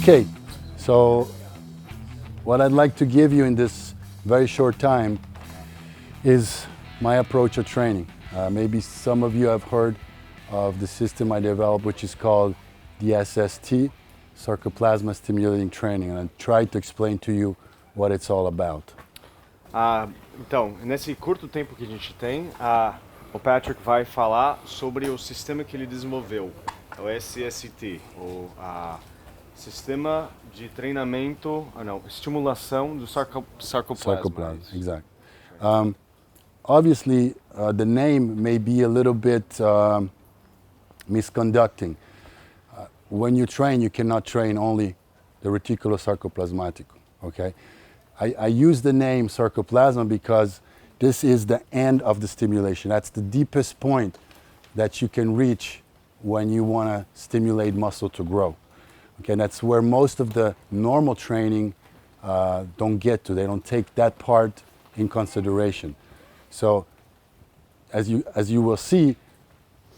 Okay, so what I'd like to give you in this very short time is my approach to training. Maybe some of you have heard of the system I developed, which is called the SST, Sarcoplasma Stimulating Training, and I tried to explain to you what it's all about. Então, nesse curto tempo que a gente tem, o Patrick vai falar sobre o sistema que ele desenvolveu, o SST, o Sistema de Treinamento, estimulação do sarcoplasma. Sarcoplasma, exactly. Obviously, the name may be a little bit misconducting. When you train, you cannot train only the reticulosarcoplasmaticum, okay? I use the name sarcoplasma because this is the end of the stimulation. That's the deepest point that you can reach when you want to stimulate muscle to grow. Okay, that's where most of the normal training don't get to. They don't take that part in consideration. So, as you will see,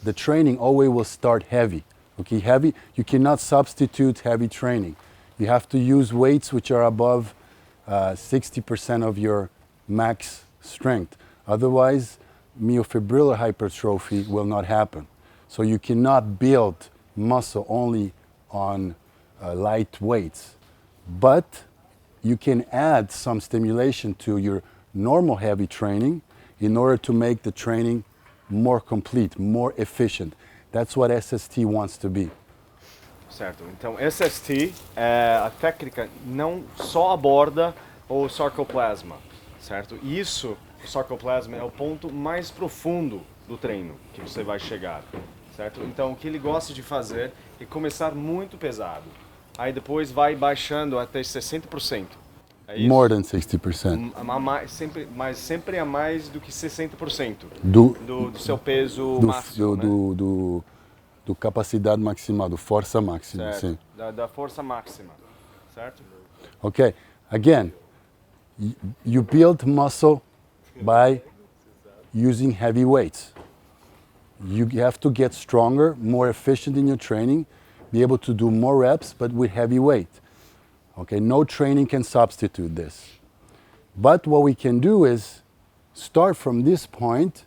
the training always will start heavy. Okay, heavy. You cannot substitute heavy training. You have to use weights which are above 60% of your max strength. Otherwise, myofibrillar hypertrophy will not happen. So you cannot build muscle only on light weights. But you can add some stimulation to your normal heavy training in order to make the training more complete, more efficient. That's what SST wants to be. Certo, então SST, a técnica não só aborda o sarcoplasma, certo? Isso, o sarcoplasma é o ponto mais profundo do treino que você vai chegar, certo? Então o que ele gosta de fazer é começar muito pesado, aí depois vai baixando até 60%. É isso? More than 60%. Mas sempre a mais do que 60% do seu peso máximo, né? Do capacidade maximal, do força máxima, certo. sim. Da força máxima, certo? Okay, again, you build muscle by using heavy weights. You have to get stronger, more efficient in your training, be able to do more reps, but with heavy weight. Okay, no training can substitute this. But what we can do is start from this point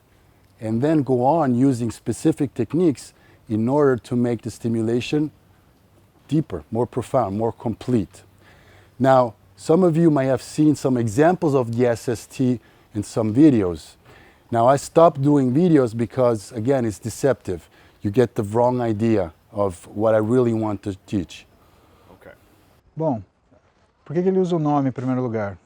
and then go on using specific techniques in order to make the stimulation deeper, more profound, more complete. Now, some of you may have seen some examples of the SST in some videos. Now, I stopped doing videos because, again, it's deceptive. You get the wrong idea of what I really want to teach. Okay. Bom, por que ele usa o nome em primeiro lugar?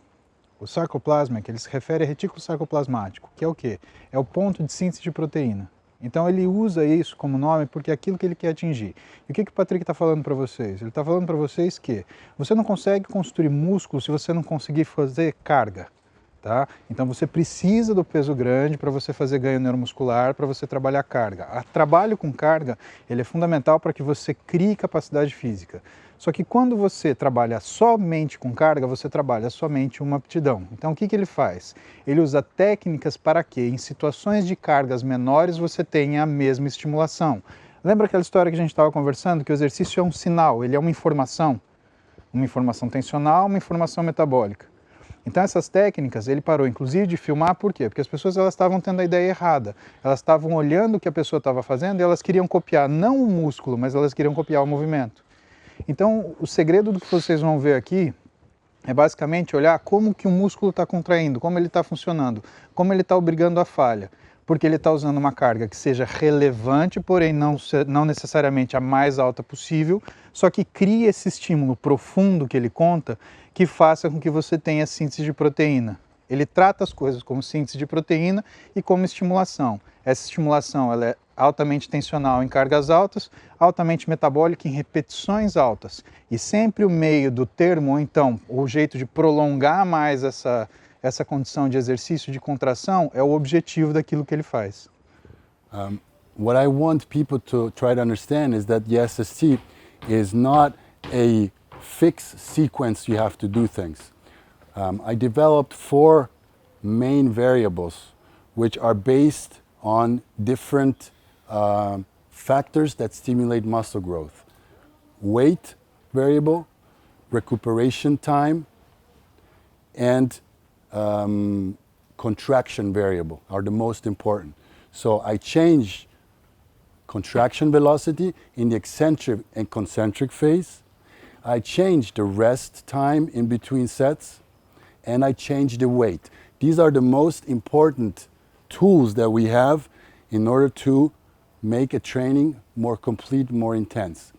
O sarcoplasma, que ele se refere a retículo sarcoplasmático, que é o quê? É o ponto de síntese de proteína. Então ele usa isso como nome porque é aquilo que ele quer atingir. E o que o Patrick está falando para vocês? Ele está falando para vocês que você não consegue construir músculo se você não conseguir fazer carga. Tá? Então você precisa do peso grande para você fazer ganho neuromuscular, para você trabalhar carga. O trabalho com carga ele é fundamental para que você crie capacidade física. Só que quando você trabalha somente com carga, você trabalha somente uma aptidão. Então o que ele faz? Ele usa técnicas para que em situações de cargas menores você tenha a mesma estimulação. Lembra aquela história que a gente estava conversando, que o exercício é um sinal, ele é uma informação tensional, uma informação metabólica. Então essas técnicas ele parou inclusive de filmar, por quê? Porque as pessoas elas estavam tendo a ideia errada. Elas estavam olhando o que a pessoa estava fazendo e elas queriam copiar não o músculo, mas elas queriam copiar o movimento. Então o segredo do que vocês vão ver aqui é basicamente olhar como que o músculo está contraindo, como ele está funcionando, como ele está obrigando a falha. Porque ele está usando uma carga que seja relevante, porém não necessariamente a mais alta possível, só que cria esse estímulo profundo que ele conta, que faça com que você tenha síntese de proteína. Ele trata as coisas como síntese de proteína e como estimulação. Essa estimulação ela é altamente tensional em cargas altas, altamente metabólica em repetições altas. E sempre o meio do termo, ou então o jeito de prolongar mais essa condição de exercício de contração é o objetivo daquilo que ele faz. What I want people to try to understand is that the SST is not a fixed sequence you have to do things. I developed 4 main variables which are based on different factors that stimulate muscle growth. Weight variable, recuperation time, and contraction variable are the most important. So I change contraction velocity in the eccentric and concentric phase. I change the rest time in between sets, and I change the weight. These are the most important tools that we have in order to make a training more complete, more intense.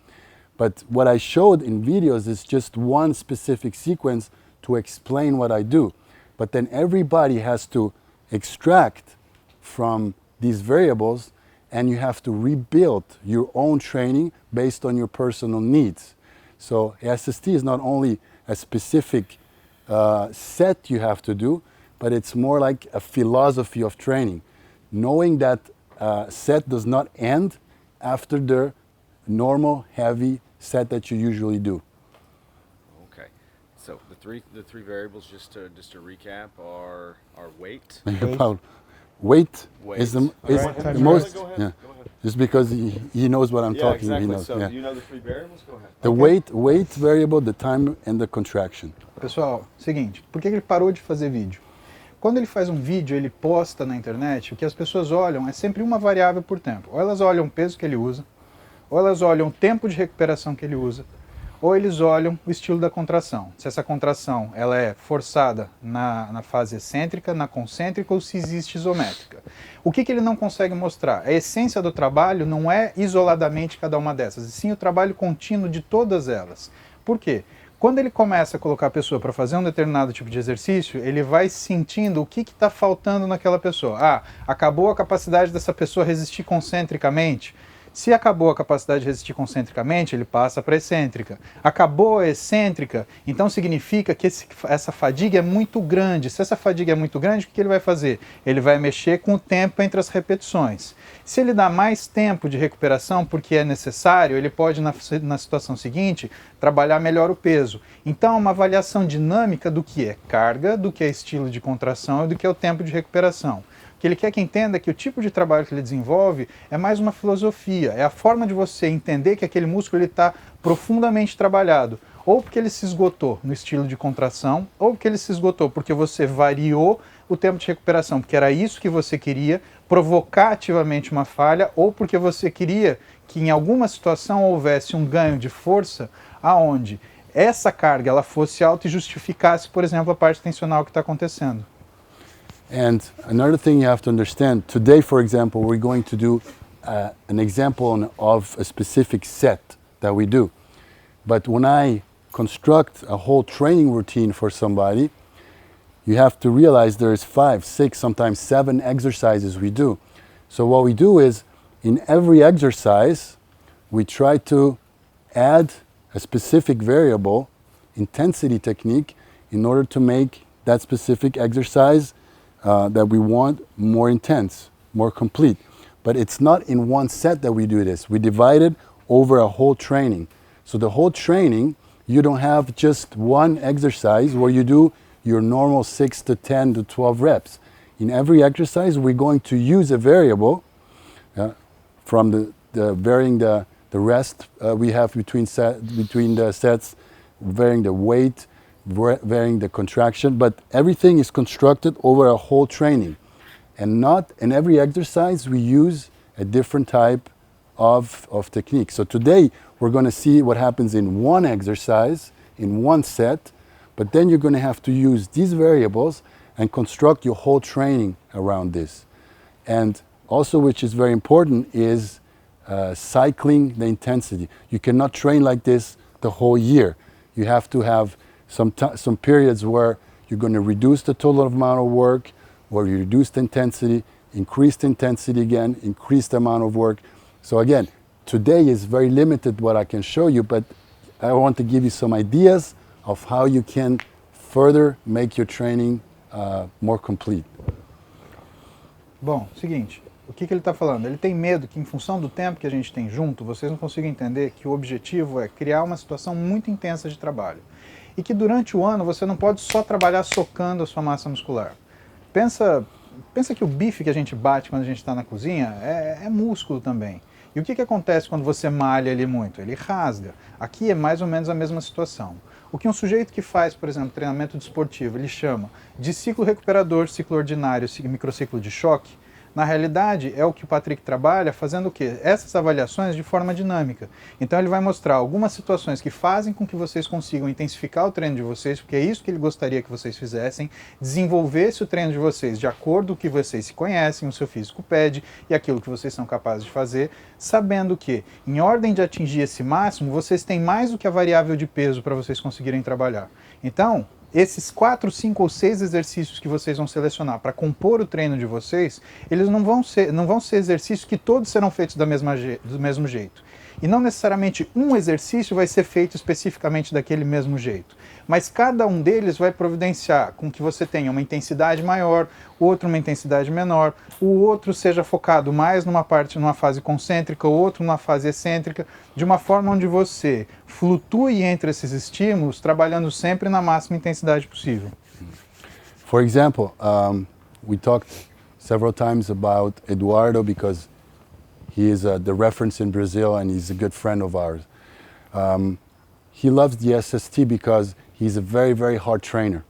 But what I showed in videos is just one specific sequence to explain what I do. But then everybody has to extract from these variables, and you have to rebuild your own training based on your personal needs. So SST is not only a specific set you have to do, but it's more like a philosophy of training. Knowing that set does not end after the normal heavy set that you usually do. Okay. So the three variables, just to recap, are weight. About weight is the Right. most. Go ahead. Yeah. Go ahead. Just because he knows what I'm Yeah, talking. exactly. He knows. So Yeah. you know the three variables. Go ahead. The weight variable, the time, and the contraction. Pessoal, seguinte, por que ele parou de fazer vídeo? Quando ele faz um vídeo, ele posta na internet, o que as pessoas olham é sempre uma variável por tempo. Ou elas olham o peso que ele usa, ou elas olham o tempo de recuperação que ele usa, ou eles olham o estilo da contração. Se essa contração ela é forçada na fase excêntrica, na concêntrica ou se existe isométrica. O que ele não consegue mostrar? A essência do trabalho não é isoladamente cada uma dessas, e sim o trabalho contínuo de todas elas. Por quê? Quando ele começa a colocar a pessoa para fazer um determinado tipo de exercício, ele vai sentindo o que está faltando naquela pessoa. Ah, acabou a capacidade dessa pessoa resistir concentricamente. Se acabou a capacidade de resistir concentricamente, ele passa para a excêntrica. Acabou a excêntrica, então significa que essa fadiga é muito grande. Se essa fadiga é muito grande, o que ele vai fazer? Ele vai mexer com o tempo entre as repetições. Se ele dá mais tempo de recuperação porque é necessário, ele pode, na situação seguinte, trabalhar melhor o peso. Então, é uma avaliação dinâmica do que é carga, do que é estilo de contração e do que é o tempo de recuperação. O que ele quer que entenda é que o tipo de trabalho que ele desenvolve é mais uma filosofia, é a forma de você entender que aquele músculo está profundamente trabalhado, ou porque ele se esgotou no estilo de contração, ou porque ele se esgotou porque você variou o tempo de recuperação, porque era isso que você queria, provocar ativamente uma falha, ou porque você queria que em alguma situação houvesse um ganho de força aonde essa carga ela fosse alta e justificasse, por exemplo, a parte tensional que está acontecendo. And another thing you have to understand, today, for example, we're going to do an example of a specific set that we do. But when I construct a whole training routine for somebody, you have to realize there's 5, 6, sometimes 7 exercises we do. So what we do is, in every exercise, we try to add a specific variable, intensity technique, in order to make that specific exercise that we want more intense, more complete. But it's not in one set that we do this. We divide it over a whole training. So the whole training, you don't have just one exercise where you do your normal 6 to 10 to 12 reps. In every exercise, we're going to use a variable from the varying the rest we have between the sets, varying the weight, varying the contraction, but everything is constructed over a whole training. And not in every exercise we use a different type of technique. So today we're going to see what happens in one exercise, in one set, but then you're going to have to use these variables and construct your whole training around this. And also, which is very important, is cycling the intensity. You cannot train like this the whole year. You have to have some periods where you're going to reduce the total amount of work, where you reduce the intensity, increase the intensity again, increase the amount of work. So again, today is very limited what I can show you, but I want to give you some ideas of how you can further make your training more complete. Bom, seguinte, o que ele está falando? Ele tem medo que, em função do tempo que a gente tem junto, vocês não consigam entender que o objetivo é criar uma situação muito intensa de trabalho. E que durante o ano você não pode só trabalhar socando a sua massa muscular. Pensa que o bife que a gente bate quando a gente está na cozinha é músculo também. E o que acontece quando você malha ele muito? Ele rasga. Aqui é mais ou menos a mesma situação. O que um sujeito que faz, por exemplo, treinamento desportivo, ele chama de ciclo recuperador, ciclo ordinário, microciclo de choque, na realidade é o que o Patrick trabalha fazendo o quê? Essas avaliações de forma dinâmica. Então ele vai mostrar algumas situações que fazem com que vocês consigam intensificar o treino de vocês, porque é isso que ele gostaria que vocês fizessem, desenvolvesse o treino de vocês de acordo com o que vocês se conhecem, o seu físico pede e aquilo que vocês são capazes de fazer, sabendo que, em ordem de atingir esse máximo, vocês têm mais do que a variável de peso para vocês conseguirem trabalhar. Então, esses 4, 5 ou 6 exercícios que vocês vão selecionar para compor o treino de vocês, eles não vão ser exercícios que todos serão feitos do mesmo jeito. E não necessariamente um exercício vai ser feito especificamente daquele mesmo jeito. Mas cada um deles vai providenciar com que você tenha uma intensidade maior, outro uma intensidade menor, o outro seja focado mais numa fase concêntrica, o outro numa fase excêntrica, de uma forma onde você flutue entre esses estímulos, trabalhando sempre na máxima intensidade possível. For example, we talked several times about Eduardo because he is the reference in Brazil and he's a good friend of ours. He loves the SST because he's a very, very hard trainer.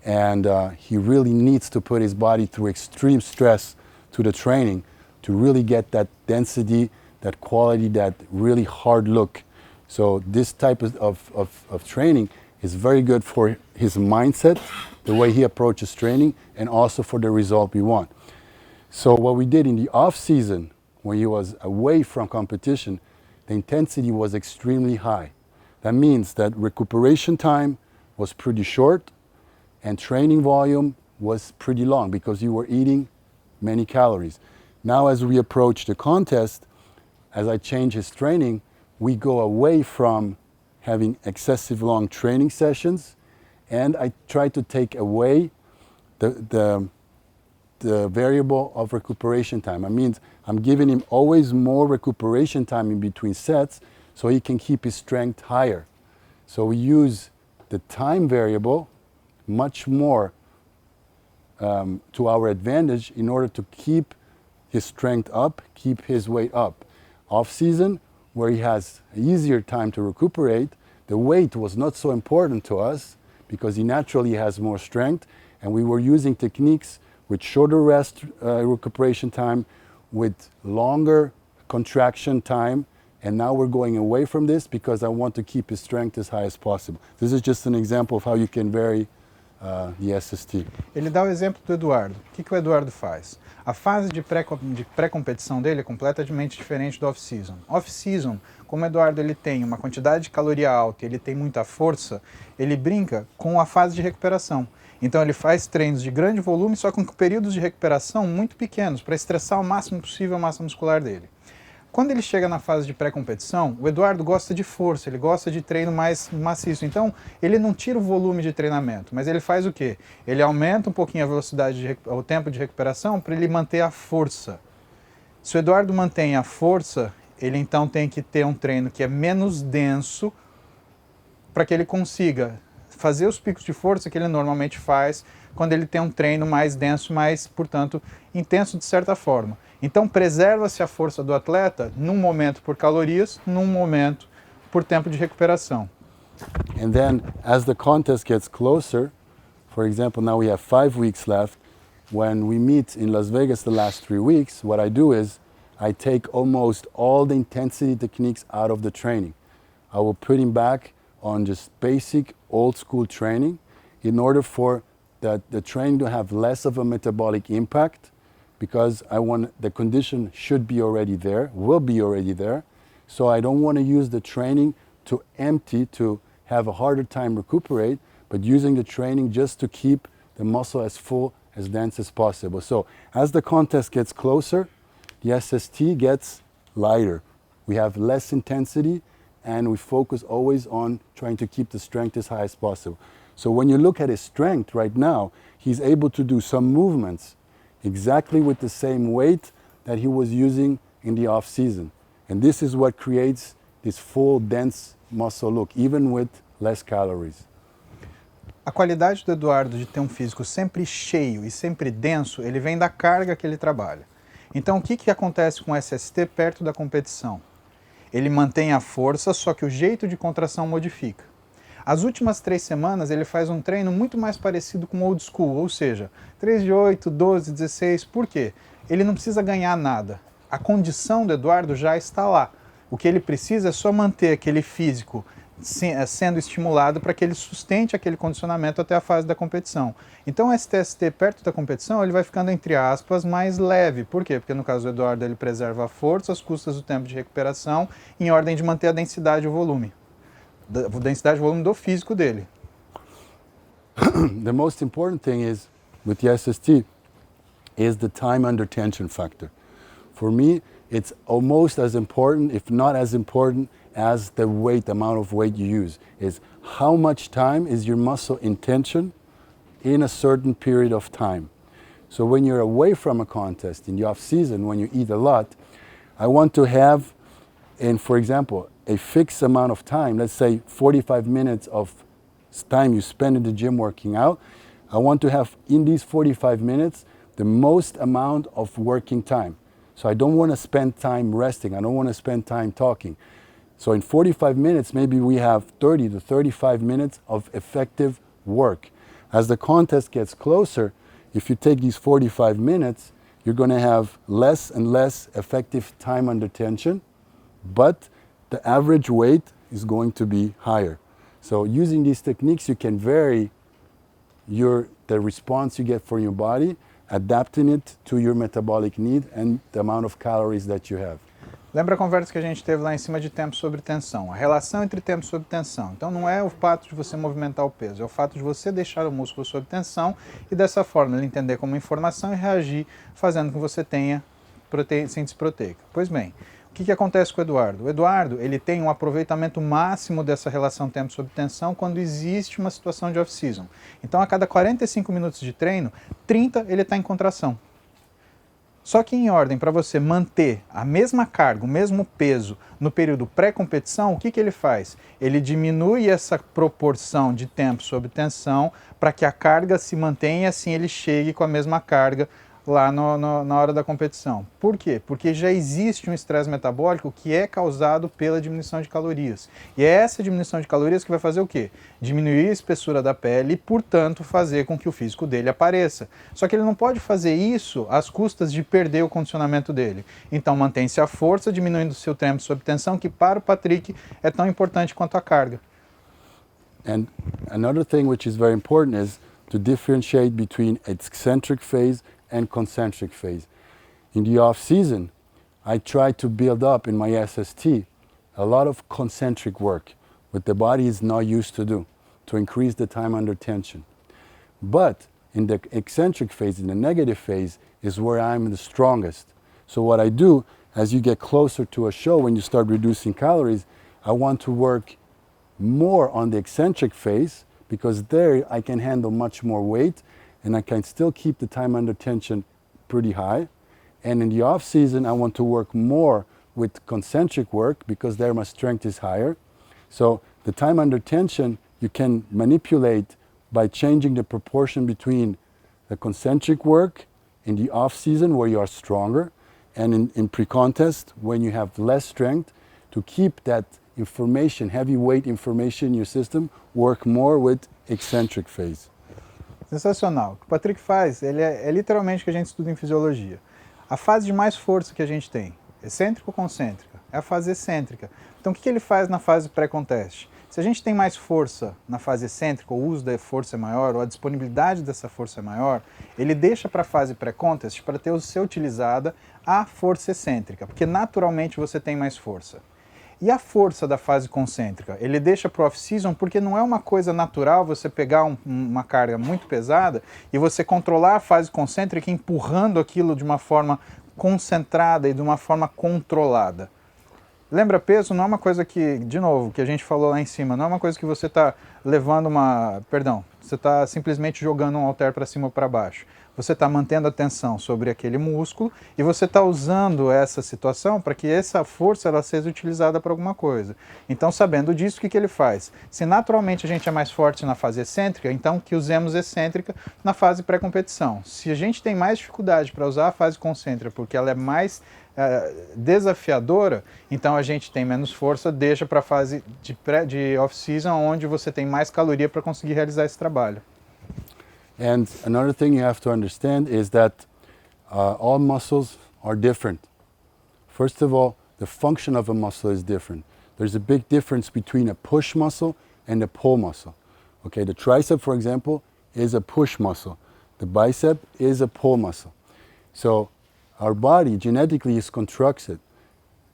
And he really needs to put his body through extreme stress to the training to really get that density, that quality, that really hard look. So this type of training is very good for his mindset, the way he approaches training, and also for the result we want. So what we did in the off season, when he was away from competition, the intensity was extremely high. That means that recuperation time was pretty short and training volume was pretty long because you were eating many calories. Now as we approach the contest, as I change his training, we go away from having excessive long training sessions and I try to take away the variable of recuperation time. I mean, I'm giving him always more recuperation time in between sets so he can keep his strength higher. So we use the time variable much more to our advantage in order to keep his strength up, keep his weight up. Off season, where he has easier time to recuperate, the weight was not so important to us because he naturally has more strength and we were using techniques with shorter rest recuperation time, with longer contraction time, and now we're going away from this because I want to keep his strength as high as possible. This is just an example of how you can vary the SST. Ele dá o exemplo do Eduardo. O que o Eduardo faz? A fase de pré-competição dele é completamente diferente do off-season. Off-season, como o Eduardo ele tem uma quantidade de caloria alta e ele tem muita força, ele brinca com a fase de recuperação. Então ele faz treinos de grande volume, só com períodos de recuperação muito pequenos, para estressar o máximo possível a massa muscular dele. Quando ele chega na fase de pré-competição, o Eduardo gosta de força, ele gosta de treino mais maciço. Então, ele não tira o volume de treinamento, mas ele faz o quê? Ele aumenta um pouquinho a velocidade, o tempo de recuperação para ele manter a força. Se o Eduardo mantém a força, ele então tem que ter um treino que é menos denso para que ele consiga fazer os picos de força que ele normalmente faz quando ele tem um treino mais denso, mais, portanto, intenso de certa forma. Então, preserva-se a força do atleta num momento por calorias, num momento por tempo de recuperação. And then, as the contest gets closer, for example, now we have 5 weeks left. When we meet in Las Vegas the last 3 weeks, what I do is I take almost all the intensity techniques out of the training. I will put him back on just basic old school training in order for the training to have less of a metabolic impact, because I want the condition should be already there, will be already there. So I don't want to use the training to empty, to have a harder time recuperate, but using the training just to keep the muscle as full, as dense as possible. So as the contest gets closer, the SST gets lighter. We have less intensity and we focus always on trying to keep the strength as high as possible. So when you look at his strength right now, he's able to do some movements exactly with the same weight that he was using in the off season. And this is what creates this full, dense muscle look, even with less calories. A qualidade do Eduardo de ter um físico sempre cheio e sempre denso, ele vem da carga que ele trabalha. Então, o que acontece com o SST perto da competição? Ele mantém a força, só que o jeito de contração modifica. As últimas 3 semanas ele faz um treino muito mais parecido com old school, ou seja, 3 de 8, 12, 16, por quê? Ele não precisa ganhar nada. A condição do Eduardo já está lá. O que ele precisa é só manter aquele físico sendo estimulado para que ele sustente aquele condicionamento até a fase da competição. Então o STST perto da competição ele vai ficando, entre aspas, mais leve. Por quê? Porque no caso do Eduardo ele preserva a força às custas do tempo de recuperação em ordem de manter a densidade e o volume. A densidade e o volume do físico dele. The most important thing is, with the SST, is the time under tension factor. For me, it's almost as important, if not as important, as the weight, the amount of weight you use. Is how much time is your muscle in tension in a certain period of time. So when you're away from a contest, in the off season, when you eat a lot, I want to have, for example, a fixed amount of time, let's say 45 minutes of time you spend in the gym working out. I want to have in these 45 minutes the most amount of working time. So I don't want to spend time resting. I don't want to spend time talking. So in 45 minutes, maybe we have 30 to 35 minutes of effective work. As the contest gets closer, if you take these 45 minutes, you're going to have less and less effective time under tension, but the average weight is going to be higher. So using these techniques, you can vary the response you get from your body, adapting it to your metabolic need and the amount of calories that you have. Lembra a conversa que a gente teve lá em cima de tempo sobre tensão? A relação entre tempo sobre tensão. Então não é o fato de você movimentar o peso, é o fato de você deixar o músculo sob tensão e dessa forma ele entender como informação e reagir, fazendo com que você tenha síntese proteica. Pois bem, o que acontece com o Eduardo? O Eduardo ele tem um aproveitamento máximo dessa relação tempo sob tensão quando existe uma situação de off-season. Então a cada 45 minutos de treino, 30 ele está em contração. Só que em ordem para você manter a mesma carga, o mesmo peso no período pré-competição, o que ele faz? Ele diminui essa proporção de tempo sob tensão para que a carga se mantenha e assim ele chegue com a mesma carga lá na hora da competição. Por quê? Porque já existe um estresse metabólico que é causado pela diminuição de calorias. E é essa diminuição de calorias que vai fazer o quê? Diminuir a espessura da pele e, portanto, fazer com que o físico dele apareça. Só que ele não pode fazer isso às custas de perder o condicionamento dele. Então mantém-se a força, diminuindo o seu tempo sob tensão, que para o Patrick é tão importante quanto a carga. And another thing which is very important is to differentiate between eccentric phase and concentric phase. In the off season, I try to build up in my SST a lot of concentric work, what the body is not used to do, to increase the time under tension. But in the eccentric phase, in the negative phase, is where I'm the strongest. So what I do, as you get closer to a show, when you start reducing calories, I want to work more on the eccentric phase, because there I can handle much more weight and I can still keep the time under tension pretty high. And in the off season, I want to work more with concentric work because there my strength is higher. So the time under tension you can manipulate by changing the proportion between the concentric work in the off season where you are stronger and in pre-contest when you have less strength, to keep that information, heavy weight information in your system, work more with eccentric phase. Sensacional. O que o Patrick faz, ele é literalmente o que a gente estuda em fisiologia. A fase de mais força que a gente tem, excêntrica ou concêntrica, é a fase excêntrica. Então o que ele faz na fase pré-contest? Se a gente tem mais força na fase excêntrica, o uso da força é maior, ou a disponibilidade dessa força é maior, ele deixa para a fase pré-contest para ser utilizada a força excêntrica, porque naturalmente você tem mais força. E a força da fase concêntrica? Ele deixa para o off-season porque não é uma coisa natural você pegar uma carga muito pesada e você controlar a fase concêntrica empurrando aquilo de uma forma concentrada e de uma forma controlada. Lembra, peso não é uma coisa que, de novo, que a gente falou lá em cima, não é uma coisa que você está levando você está simplesmente jogando um halter para cima ou para baixo. você está mantendo a tensão sobre aquele músculo e você está usando essa situação para que essa força ela seja utilizada para alguma coisa. Então, sabendo disso, o que ele faz? Se naturalmente a gente é mais forte na fase excêntrica, então que usemos excêntrica na fase pré-competição. Se a gente tem mais dificuldade para usar a fase concêntrica porque ela é mais desafiadora, então a gente tem menos força, deixa para a fase de off-season, onde você tem mais caloria para conseguir realizar esse trabalho. And another thing you have to understand is that all muscles are different. First of all, the function of a muscle is different. There's a big difference between a push muscle and a pull muscle. Okay, the tricep, for example, is a push muscle. The bicep is a pull muscle. So our body genetically is constructed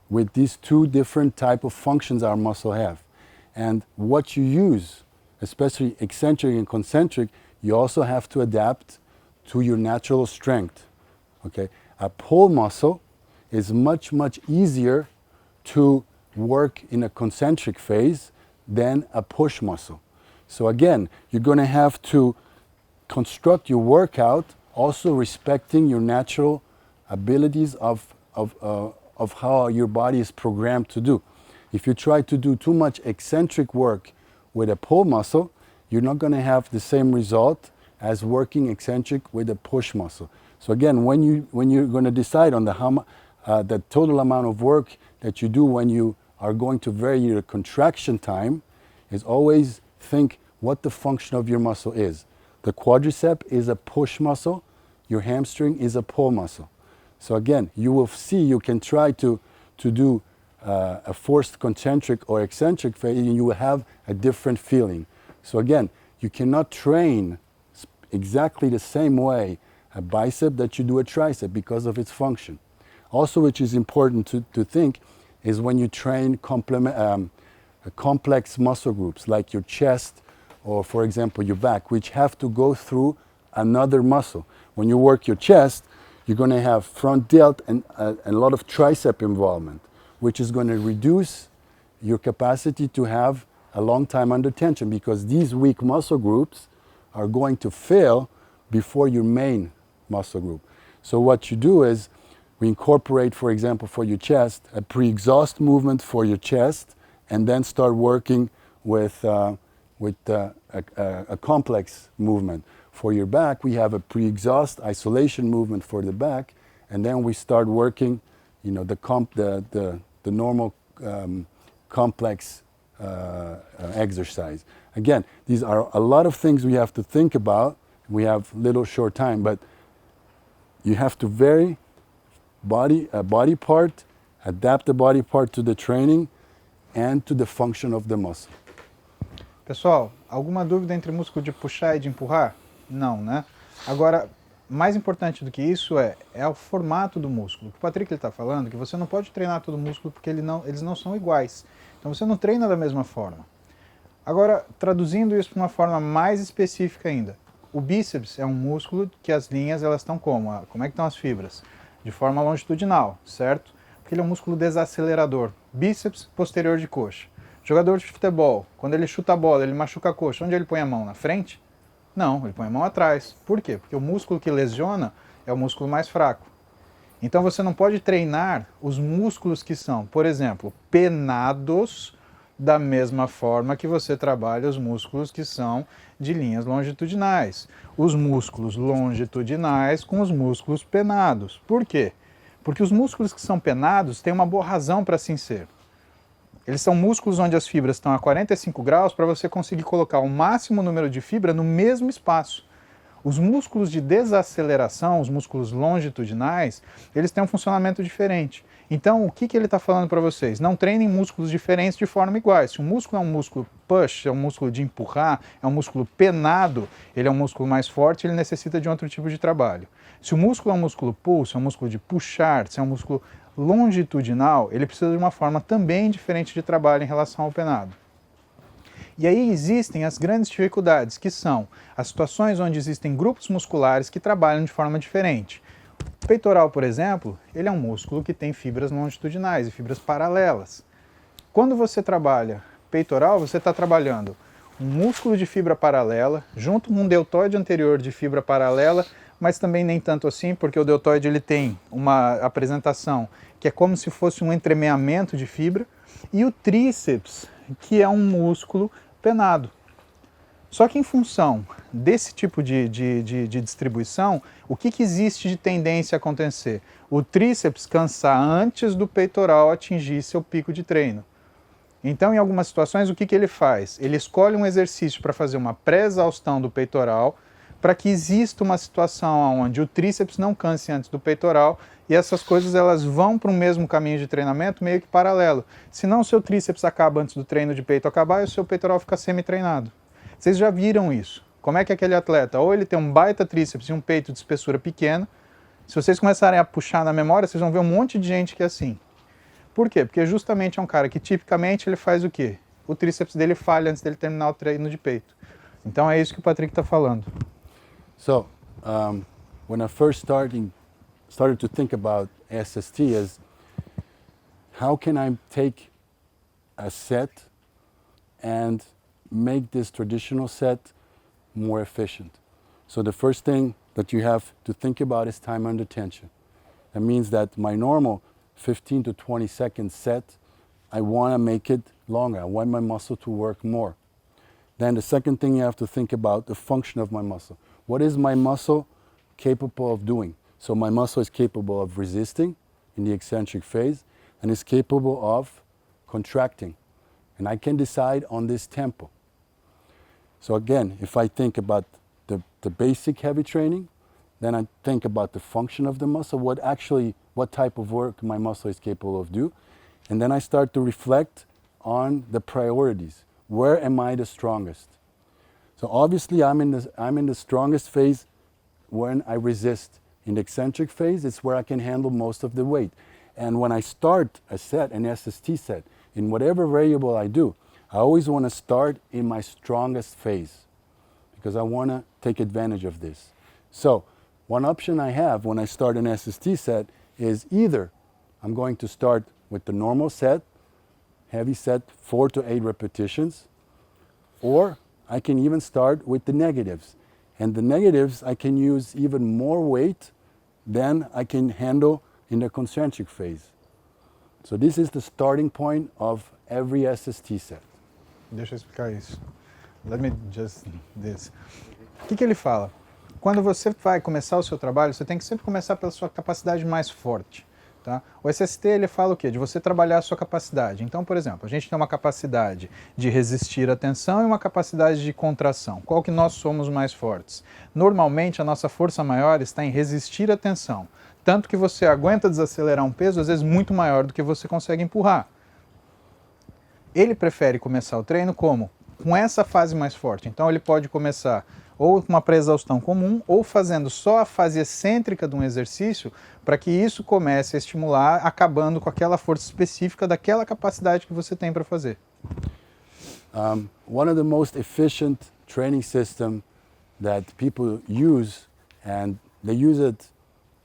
with these two different type of functions our muscle have. And what you use, especially eccentric and concentric, you also have to adapt to your natural strength. Okay? A pull muscle is much, much easier to work in a concentric phase than a push muscle. So again, you're going to have to construct your workout also respecting your natural abilities of how your body is programmed to do. If you try to do too much eccentric work with a pull muscle, you're not going to have the same result as working eccentric with a push muscle. So again, when you're going to decide on the total amount of work that you do when you are going to vary your contraction time, is always think what the function of your muscle is. The quadricep is a push muscle, your hamstring is a pull muscle. So again, you will see, you can try to do a forced concentric or eccentric phase and you will have a different feeling. So again, you cannot train exactly the same way a bicep that you do a tricep because of its function. Also, which is important to think, is when you train complex muscle groups like your chest or, for example, your back, which have to go through another muscle. When you work your chest, you're going to have front delt and a lot of tricep involvement, which is going to reduce your capacity to have a long time under tension because these weak muscle groups are going to fail before your main muscle group. So what you do is we incorporate, for example, for your chest, a pre-exhaust movement for your chest and then start working with a complex movement. For your back, we have a pre-exhaust isolation movement for the back, and then we start working, you know, the normal complex exercise. Again, these are a lot of things we have to think about. We have little short time, but you have to vary a body part, adapt the body part to the training and to the function of the muscle. Pessoal, alguma dúvida entre músculo de puxar e de empurrar? Não, né? Agora, mais importante do que isso é o formato do músculo. O que o Patrick está falando é que você não pode treinar todo o músculo porque eles não são iguais. Então você não treina da mesma forma. Agora, traduzindo isso para uma forma mais específica ainda, o bíceps é um músculo que as linhas elas estão como? Como é que estão as fibras? De forma longitudinal, certo? Porque ele é um músculo desacelerador. Bíceps posterior de coxa. Jogador de futebol, quando ele chuta a bola, ele machuca a coxa, onde ele põe a mão? Na frente? Não, ele põe a mão atrás. Por quê? Porque o músculo que lesiona é o músculo mais fraco. Então você não pode treinar os músculos que são, por exemplo, penados da mesma forma que você trabalha os músculos que são de linhas longitudinais. Os músculos longitudinais com os músculos penados. Por quê? Porque os músculos que são penados têm uma boa razão para assim ser. Eles são músculos onde as fibras estão a 45 graus para você conseguir colocar o máximo número de fibra no mesmo espaço. Os músculos de desaceleração, os músculos longitudinais, eles têm um funcionamento diferente. Então, o que ele está falando para vocês? Não treinem músculos diferentes de forma igual. Se um músculo é um músculo push, é um músculo de empurrar, é um músculo penado, ele é um músculo mais forte, ele necessita de outro tipo de trabalho. Se o músculo é um músculo pull, se é um músculo de puxar, se é um músculo longitudinal, ele precisa de uma forma também diferente de trabalho em relação ao penado. E aí existem as grandes dificuldades, que são as situações onde existem grupos musculares que trabalham de forma diferente. O peitoral, por exemplo, ele é um músculo que tem fibras longitudinais e fibras paralelas. Quando você trabalha peitoral, você está trabalhando um músculo de fibra paralela junto com um deltoide anterior de fibra paralela mas também nem tanto assim, porque o deltoide ele tem uma apresentação que é como se fosse um entremeamento de fibra, e o tríceps, que é um músculo penado. Só que em função desse tipo de distribuição, o que existe de tendência a acontecer? O tríceps cansar antes do peitoral atingir seu pico de treino. Então, em algumas situações, o que ele faz? Ele escolhe um exercício para fazer uma pré-exaustão do peitoral, para que exista uma situação onde o tríceps não canse antes do peitoral, e essas coisas elas vão para o mesmo caminho de treinamento meio que paralelo. Senão o seu tríceps acaba antes do treino de peito acabar e o seu peitoral fica semi-treinado. Vocês já viram isso? Como é que aquele atleta, ou ele tem um baita tríceps e um peito de espessura pequena, se vocês começarem a puxar na memória, vocês vão ver um monte de gente que é assim. Por quê? Porque justamente é um cara que tipicamente ele faz o quê? O tríceps dele falha antes dele terminar o treino de peito. Então é isso que o Patrick está falando. So, when I first started to think about SST is how can I take a set and make this traditional set more efficient. So the first thing that you have to think about is time under tension. That means that my normal 15 to 20 second set, I want to make it longer. I want my muscle to work more. Then the second thing you have to think about the function of my muscle. What is my muscle capable of doing? So my muscle is capable of resisting in the eccentric phase and is capable of contracting. And I can decide on this tempo. So again, if I think about the basic heavy training, then I think about the function of the muscle, what type of work my muscle is capable of do. And then I start to reflect on the priorities. Where am I the strongest? So obviously I'm in the strongest phase when I resist. In the eccentric phase, it's where I can handle most of the weight. And when I start a set, an SST set, in whatever variable I do, I always want to start in my strongest phase because I want to take advantage of this. So one option I have when I start an SST set is either I'm going to start with the normal set, heavy set, 4 to 8 repetitions, or I can even start with the negatives. And the negatives, I can use even more weight than I can handle in the concentric phase. So this is the starting point of every SST set. Deixa eu explicar isso. Let me just this. O que ele fala? Quando você vai começar o seu trabalho, você tem que sempre começar pela sua capacidade mais forte. Tá? O SST ele fala o quê? De você trabalhar a sua capacidade. Então, por exemplo, a gente tem uma capacidade de resistir à tensão e uma capacidade de contração. Qual que nós somos mais fortes? Normalmente, a nossa força maior está em resistir à tensão. Tanto que você aguenta desacelerar um peso, às vezes, muito maior do que você consegue empurrar. Ele prefere começar o treino como? Com essa fase mais forte. Então ele pode começar ou com uma pré-exaustão comum ou fazendo só a fase excêntrica de um exercício para que isso comece a estimular, acabando com aquela força específica daquela capacidade que você tem para fazer. One of the most efficient training system that people use, and they use it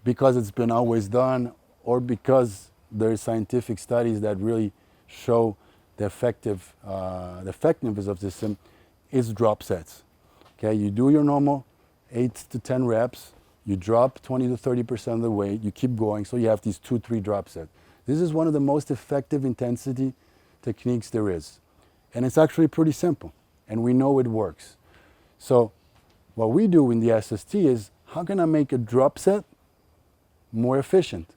because it's been always done or because there are scientific studies that really show the effectiveness of this system, is drop sets. Okay, you do your normal 8 to 10 reps, you drop 20 to 30% of the weight, you keep going, so you have these 2-3 drop sets. This is one of the most effective intensity techniques there is. And it's actually pretty simple, and we know it works. So what we do in the SST is, how can I make a drop set more efficient?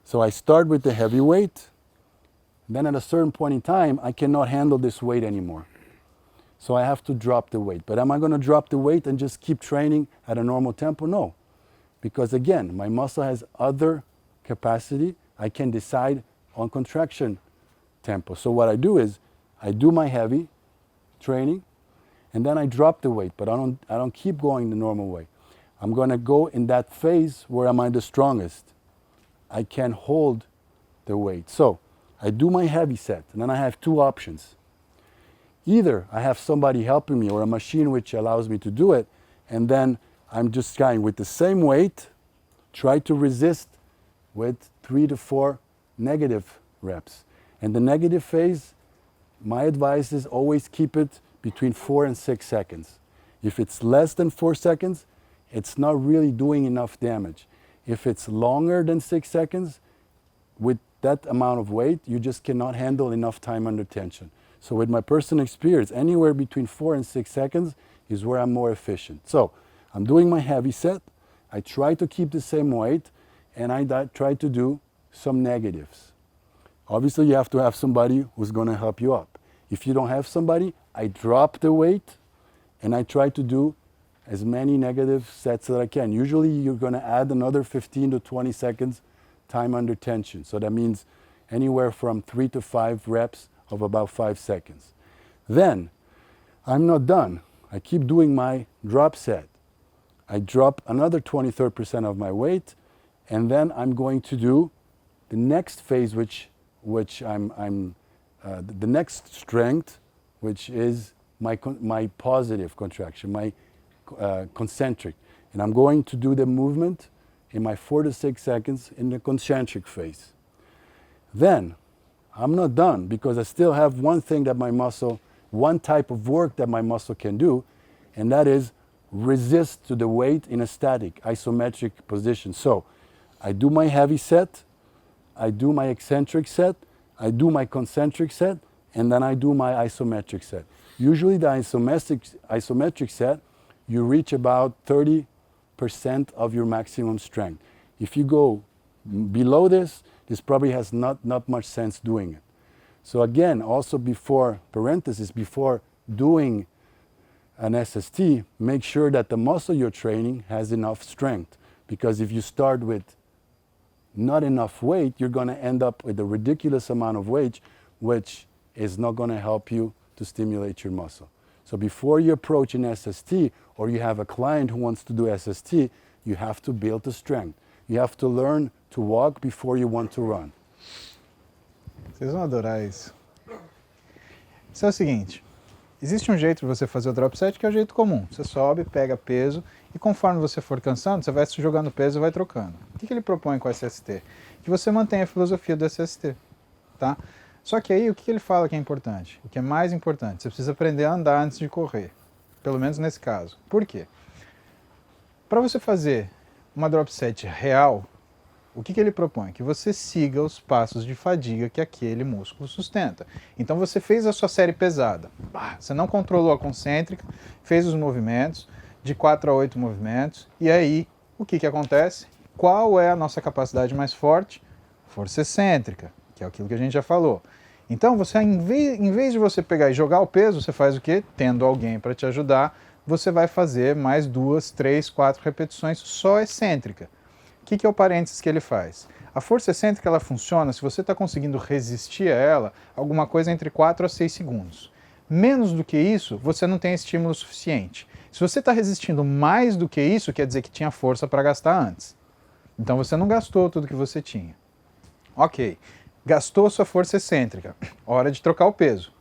So I start with the heavy weight, then at a certain point in time, I cannot handle this weight anymore. So I have to drop the weight. But am I going to drop the weight and just keep training at a normal tempo? No. Because again, my muscle has other capacity. I can decide on contraction tempo. So what I do is, I do my heavy training, and then I drop the weight, but I don't keep going the normal way. I'm going to go in that phase where am I the strongest. I can hold the weight. So I do my heavy set, and then I have two options. Either I have somebody helping me or a machine which allows me to do it, and then I'm just going with the same weight, try to resist with 3 to 4 negative reps. And the negative phase, my advice is always keep it between 4 and 6 seconds. If it's less than 4 seconds, it's not really doing enough damage. If it's longer than 6 seconds, with that amount of weight, you just cannot handle enough time under tension. So with my personal experience, anywhere between 4 and 6 seconds is where I'm more efficient. So I'm doing my heavy set, I try to keep the same weight, and I try to do some negatives. Obviously, you have to have somebody who's going to help you up. If you don't have somebody, I drop the weight, and I try to do as many negative sets that I can. Usually, you're going to add another 15 to 20 seconds time under tension. So that means anywhere from 3 to 5 reps of about 5 seconds. Then, I'm not done. I keep doing my drop set. I drop another 23% of my weight, and then I'm going to do the next phase, which the next strength, which is my positive contraction, my concentric. And I'm going to do the movement in my 4 to 6 seconds in the concentric phase. Then, I'm not done because I still have one thing that my muscle, one type of work that my muscle can do, and that is resist to the weight in a static, isometric position. So, I do my heavy set, I do my eccentric set, I do my concentric set, and then I do my isometric set. Usually the isometric set, you reach about 30% of your maximum strength. If you go below this probably has not much sense doing it. So again, also before doing an SST, make sure that the muscle you're training has enough strength. Because if you start with not enough weight, you're going to end up with a ridiculous amount of weight, which is not going to help you to stimulate your muscle. So before you approach an SST, or you have a client who wants to do SST, you have to build the strength. You have to learn to walk before you want to run. Vocês vão adorar isso. Isso é o seguinte, existe um jeito de você fazer o drop set que é o jeito comum. Você sobe, pega peso e conforme você for cansando, você vai se jogando peso e vai trocando. O que ele propõe com o SST? Que você mantenha a filosofia do SST, tá? Só que aí o que ele fala que é importante? O que é mais importante? Você precisa aprender a andar antes de correr. Pelo menos nesse caso. Por quê? Para você fazer uma drop set real, o que ele propõe? Que você siga os passos de fadiga que aquele músculo sustenta. Então você fez a sua série pesada, você não controlou a concêntrica, fez os movimentos, de 4 a 8 movimentos, e aí o que acontece? Qual é a nossa capacidade mais forte? Força excêntrica, que é aquilo que a gente já falou. Então você, em vez de você pegar e jogar o peso, você faz o quê? Tendo alguém para te ajudar, você vai fazer mais 2, 3, 4 repetições só excêntrica. O que é o parênteses que ele faz? A força excêntrica ela funciona se você está conseguindo resistir a ela alguma coisa entre 4 a 6 segundos. Menos do que isso, você não tem estímulo suficiente. Se você está resistindo mais do que isso, quer dizer que tinha força para gastar antes. Então você não gastou tudo que você tinha. Ok, gastou sua força excêntrica, hora de trocar o peso.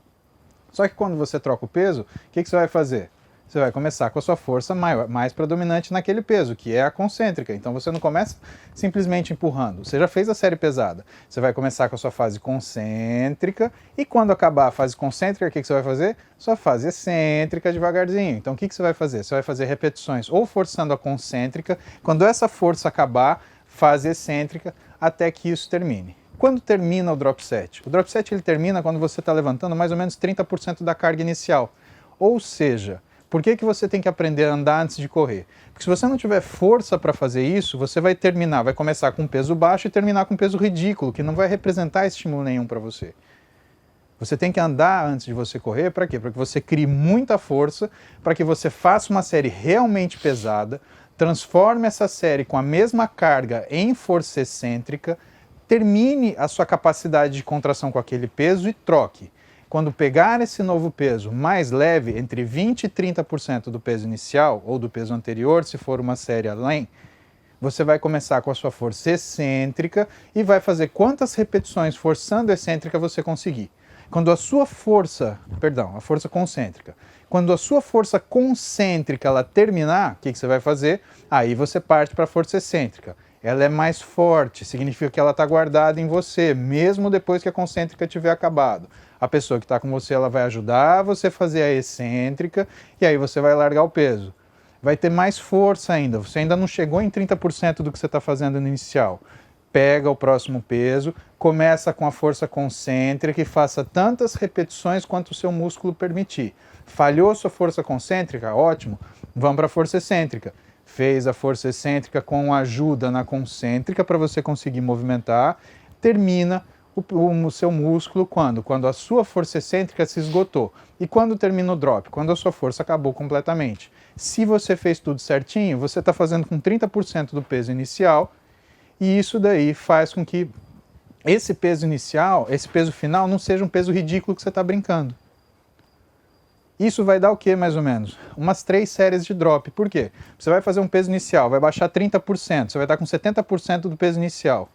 Só que quando você troca o peso, o que você vai fazer? Você vai começar com a sua força mais predominante naquele peso, que é a concêntrica. Então você não começa simplesmente empurrando. Você já fez a série pesada. Você vai começar com a sua fase concêntrica e quando acabar a fase concêntrica, o que você vai fazer? Sua fase excêntrica devagarzinho. Então o que você vai fazer? Você vai fazer repetições ou forçando a concêntrica. Quando essa força acabar, fase excêntrica, até que isso termine. Quando termina o drop set? O drop set ele termina quando você está levantando mais ou menos 30% da carga inicial. Ou seja, por que você tem que aprender a andar antes de correr? Porque se você não tiver força para fazer isso, você vai começar com um peso baixo e terminar com um peso ridículo, que não vai representar estímulo nenhum para você. Você tem que andar antes de você correr, para quê? Para que você crie muita força, para que você faça uma série realmente pesada, transforme essa série com a mesma carga em força excêntrica, termine a sua capacidade de contração com aquele peso e troque. Quando pegar esse novo peso mais leve, entre 20% e 30% do peso inicial ou do peso anterior, se for uma série além, você vai começar com a sua força excêntrica e vai fazer quantas repetições forçando a excêntrica você conseguir. Quando a sua força, a força concêntrica, quando a sua força concêntrica ela terminar, o que você vai fazer? Aí você parte para a força excêntrica. Ela é mais forte, significa que ela está guardada em você, mesmo depois que a concêntrica tiver acabado. A pessoa que está com você ela vai ajudar você a fazer a excêntrica e aí você vai largar o peso. vai ter mais força ainda. Você ainda não chegou em 30% do que você está fazendo no inicial. Pega o próximo peso, começa com a força concêntrica e faça tantas repetições quanto o seu músculo permitir. Falhou sua força concêntrica? Ótimo, vamos para a força excêntrica. Fez a força excêntrica com ajuda na concêntrica para você conseguir movimentar, termina o seu músculo quando? Quando a sua força excêntrica se esgotou. E quando termina o drop? Quando a sua força acabou completamente. Se você fez tudo certinho, você está fazendo com 30% do peso inicial, e isso daí faz com que esse peso inicial, esse peso final, não seja um peso ridículo que você está brincando. Isso vai dar o que, mais ou menos? Umas 3 séries de drop. Por quê? Você vai fazer um peso inicial, vai baixar 30%, você vai estar com 70% do peso inicial,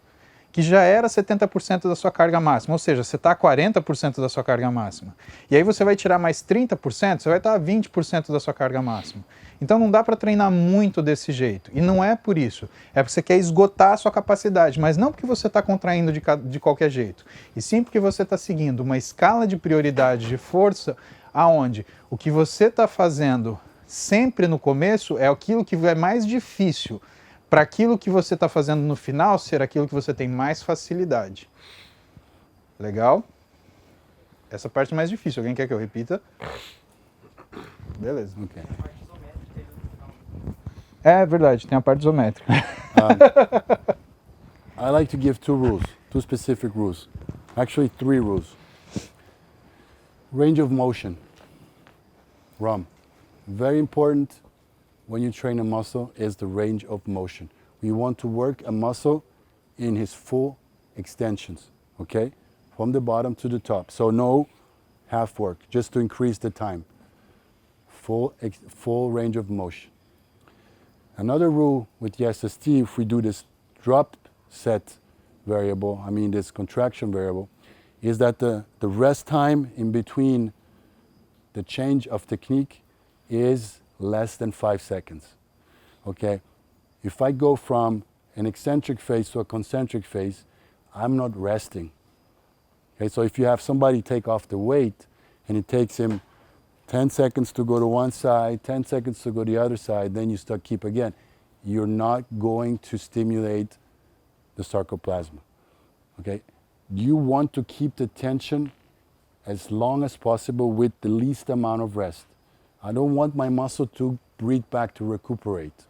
que já era 70% da sua carga máxima, ou seja, você está a 40% da sua carga máxima. E aí você vai tirar mais 30%, você vai estar a 20% da sua carga máxima. Então não dá para treinar muito desse jeito. E não é por isso. É porque você quer esgotar a sua capacidade, mas não porque você está contraindo de qualquer jeito. E sim porque você está seguindo uma escala de prioridade de força aonde o que você está fazendo sempre no começo é aquilo que é mais difícil para aquilo que você está fazendo no final ser aquilo que você tem mais facilidade. Legal? Essa parte é mais difícil. Alguém quer que eu repita? Beleza. Okay. É verdade, tem a parte isométrica. I like to give two specific rules. Actually, 3 rules. Range of motion. ROM. Very important when you train a muscle is the range of motion. We want to work a muscle in his full extensions, okay? From the bottom to the top. So no half work, just to increase the time. Full range of motion. Another rule with the SST, if we do this drop set variable, I mean this contraction variable, is that the rest time in between the change of technique is less than 5 seconds, okay? If I go from an eccentric phase to a concentric phase, I'm not resting, okay? So if you have somebody take off the weight and it takes him 10 seconds to go to one side, 10 seconds to go to the other side, then you start keep again, you're not going to stimulate the sarcoplasma, okay? You want to keep the tension as long as possible with the least amount of rest. I don't want my muscle to breathe back to recuperate.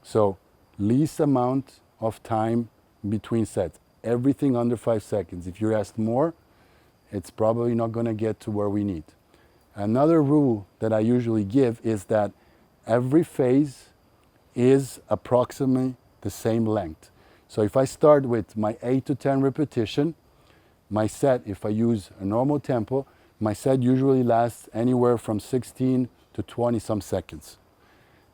So least amount of time between sets. Everything under 5 seconds. If you rest more, it's probably not going to get to where we need. Another rule that I usually give is that every phase is approximately the same length. So if I start with my 8 to 10 repetition, my set, if I use a normal tempo, my set usually lasts anywhere from 16 to 20 some seconds.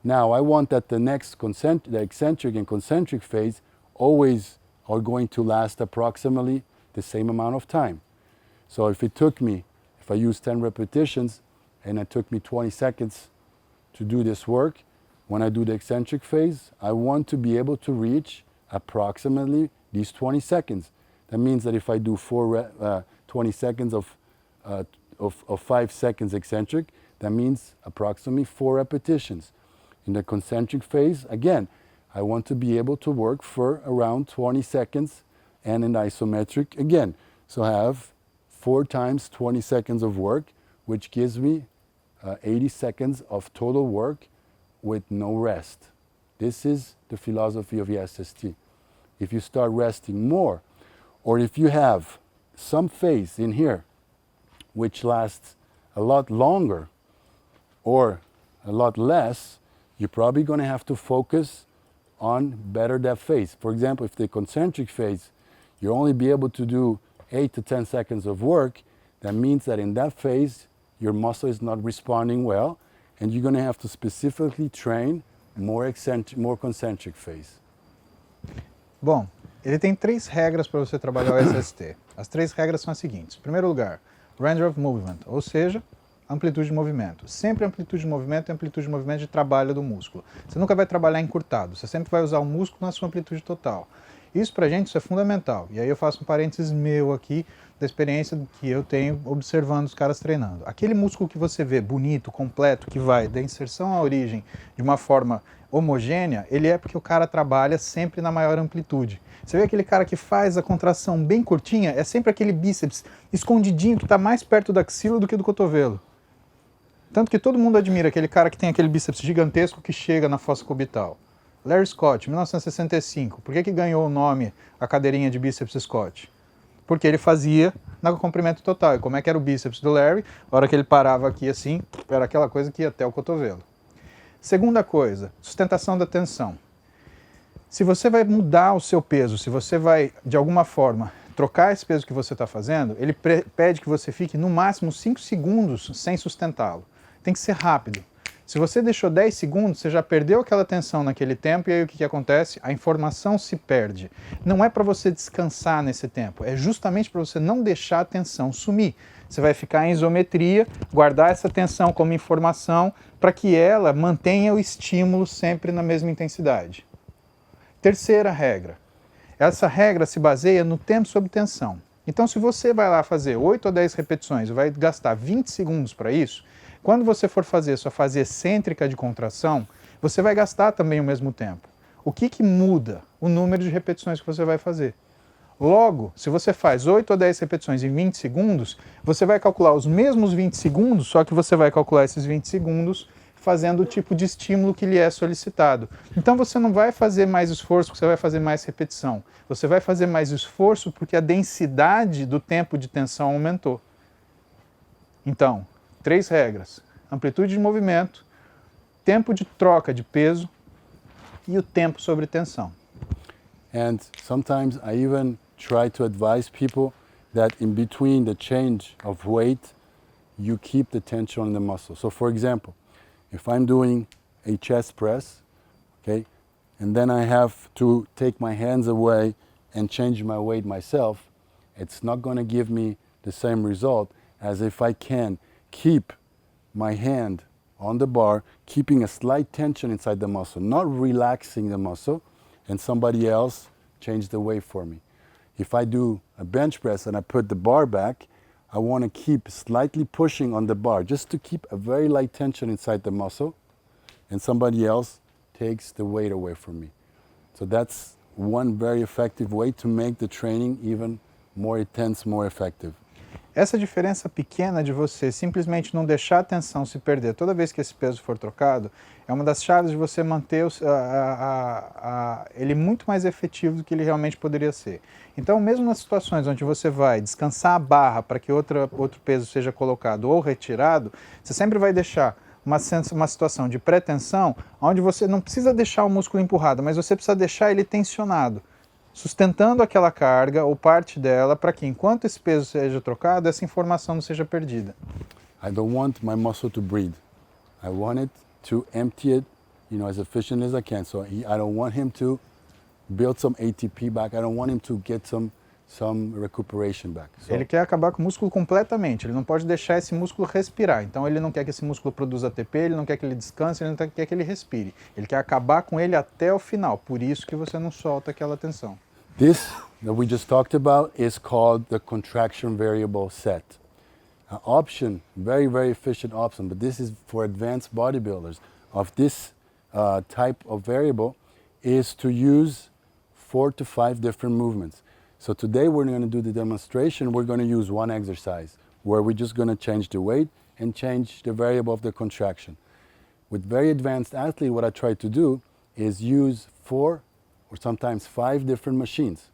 Now I want that the next the eccentric and concentric phase always are going to last approximately the same amount of time. So if I use 10 repetitions and it took me 20 seconds to do this work, when I do the eccentric phase, I want to be able to reach approximately these 20 seconds. That means that if I do 20 seconds of 5 seconds eccentric, that means approximately 4 repetitions. In the concentric phase, again, I want to be able to work for around 20 seconds, and in isometric, again. So I have 4 times 20 seconds of work, which gives me 80 seconds of total work with no rest. This is the philosophy of the SST. If you start resting more, or if you have some phase in here which lasts a lot longer or a lot less, you're probably going to have to focus on better that phase. For example, if the concentric phase, you only be able to do 8 to 10 seconds of work, that means that in that phase, your muscle is not responding well, and you're going to have to specifically train more concentric phase. Bom, ele tem 3 regras para você trabalhar o SST. As 3 regras são as seguintes. Em primeiro lugar, range of movement, ou seja, amplitude de movimento. Sempre amplitude de movimento é amplitude de movimento de trabalho do músculo. Você nunca vai trabalhar encurtado, você sempre vai usar o músculo na sua amplitude total. Isso pra gente isso é fundamental. E aí eu faço um parênteses meu aqui da experiência que eu tenho observando os caras treinando. Aquele músculo que você vê bonito, completo, que vai da inserção à origem de uma forma homogênea, ele é porque o cara trabalha sempre na maior amplitude. Você vê aquele cara que faz a contração bem curtinha, é sempre aquele bíceps escondidinho que está mais perto da axila do que do cotovelo. Tanto que todo mundo admira aquele cara que tem aquele bíceps gigantesco que chega na fossa cubital. Larry Scott, 1965. Por que ganhou o nome a cadeirinha de bíceps Scott? Porque ele fazia no comprimento total. E como é que era o bíceps do Larry? A hora que ele parava aqui assim, era aquela coisa que ia até o cotovelo. Segunda coisa, sustentação da tensão. Se você vai mudar o seu peso, se você vai, de alguma forma, trocar esse peso que você está fazendo, ele pede que você fique no máximo 5 segundos sem sustentá-lo. Tem que ser rápido. Se você deixou 10 segundos, você já perdeu aquela tensão naquele tempo e aí o que acontece? A informação se perde. Não é para você descansar nesse tempo, é justamente para você não deixar a tensão sumir. Você vai ficar em isometria, guardar essa tensão como informação para que ela mantenha o estímulo sempre na mesma intensidade. Terceira regra. Essa regra se baseia no tempo sob tensão. Então, se você vai lá fazer 8 ou 10 repetições e vai gastar 20 segundos para isso, quando você for fazer sua fase excêntrica de contração, você vai gastar também o mesmo tempo. O que muda? O número de repetições que você vai fazer. Logo, se você faz 8 ou 10 repetições em 20 segundos, você vai calcular os mesmos 20 segundos, só que você vai calcular esses 20 segundos fazendo o tipo de estímulo que lhe é solicitado. Então você não vai fazer mais esforço porque você vai fazer mais repetição. Você vai fazer mais esforço porque a densidade do tempo de tensão aumentou. Então, 3 regras: amplitude de movimento, tempo de troca de peso e o tempo sobre tensão. And sometimes I even try to advise people that in between the change of weight, you keep the tension in the muscle. So for example, if I'm doing a chest press, okay, and then I have to take my hands away and change my weight myself, it's not going to give me the same result as if I can keep my hand on the bar, keeping a slight tension inside the muscle, not relaxing the muscle, and somebody else change the weight for me. If I do a bench press and I put the bar back, I want to keep slightly pushing on the bar just to keep a very light tension inside the muscle, and somebody else takes the weight away from me. So that's one very effective way to make the training even more intense, more effective. Essa diferença pequena de você simplesmente não deixar a tensão se perder toda vez que esse peso for trocado é uma das chaves de você manter ele muito mais efetivo do que ele realmente poderia ser. Então, mesmo nas situações onde você vai descansar a barra para que outro peso seja colocado ou retirado, você sempre vai deixar uma situação de pré-tensão onde você não precisa deixar o músculo empurrado, mas você precisa deixar ele tensionado, sustentando aquela carga ou parte dela para que, enquanto esse peso seja trocado, essa informação não seja perdida. I don't want my muscle to breathe. I want it to empty it, as efficient as I can. So I don't want him to build some ATP back. I don't want him to get some recuperation back. So, ele quer acabar com o músculo completamente, ele não pode deixar esse músculo respirar. Então ele não quer que esse músculo produza ATP, ele não quer que ele descanse, ele não quer que ele respire. Ele quer acabar com ele até o final, por isso que você não solta aquela tensão. This that we just talked about is called the contraction variable set. An option, very, very efficient option, but this is for advanced bodybuilders. Of this type of variable is to use 4 to 5 different movements. So today we're going to do the demonstration. We're going to use one exercise where we're just going to change the weight and change the variable of the contraction. With very advanced athlete, what I try to do is use 4 or sometimes 5 different machines.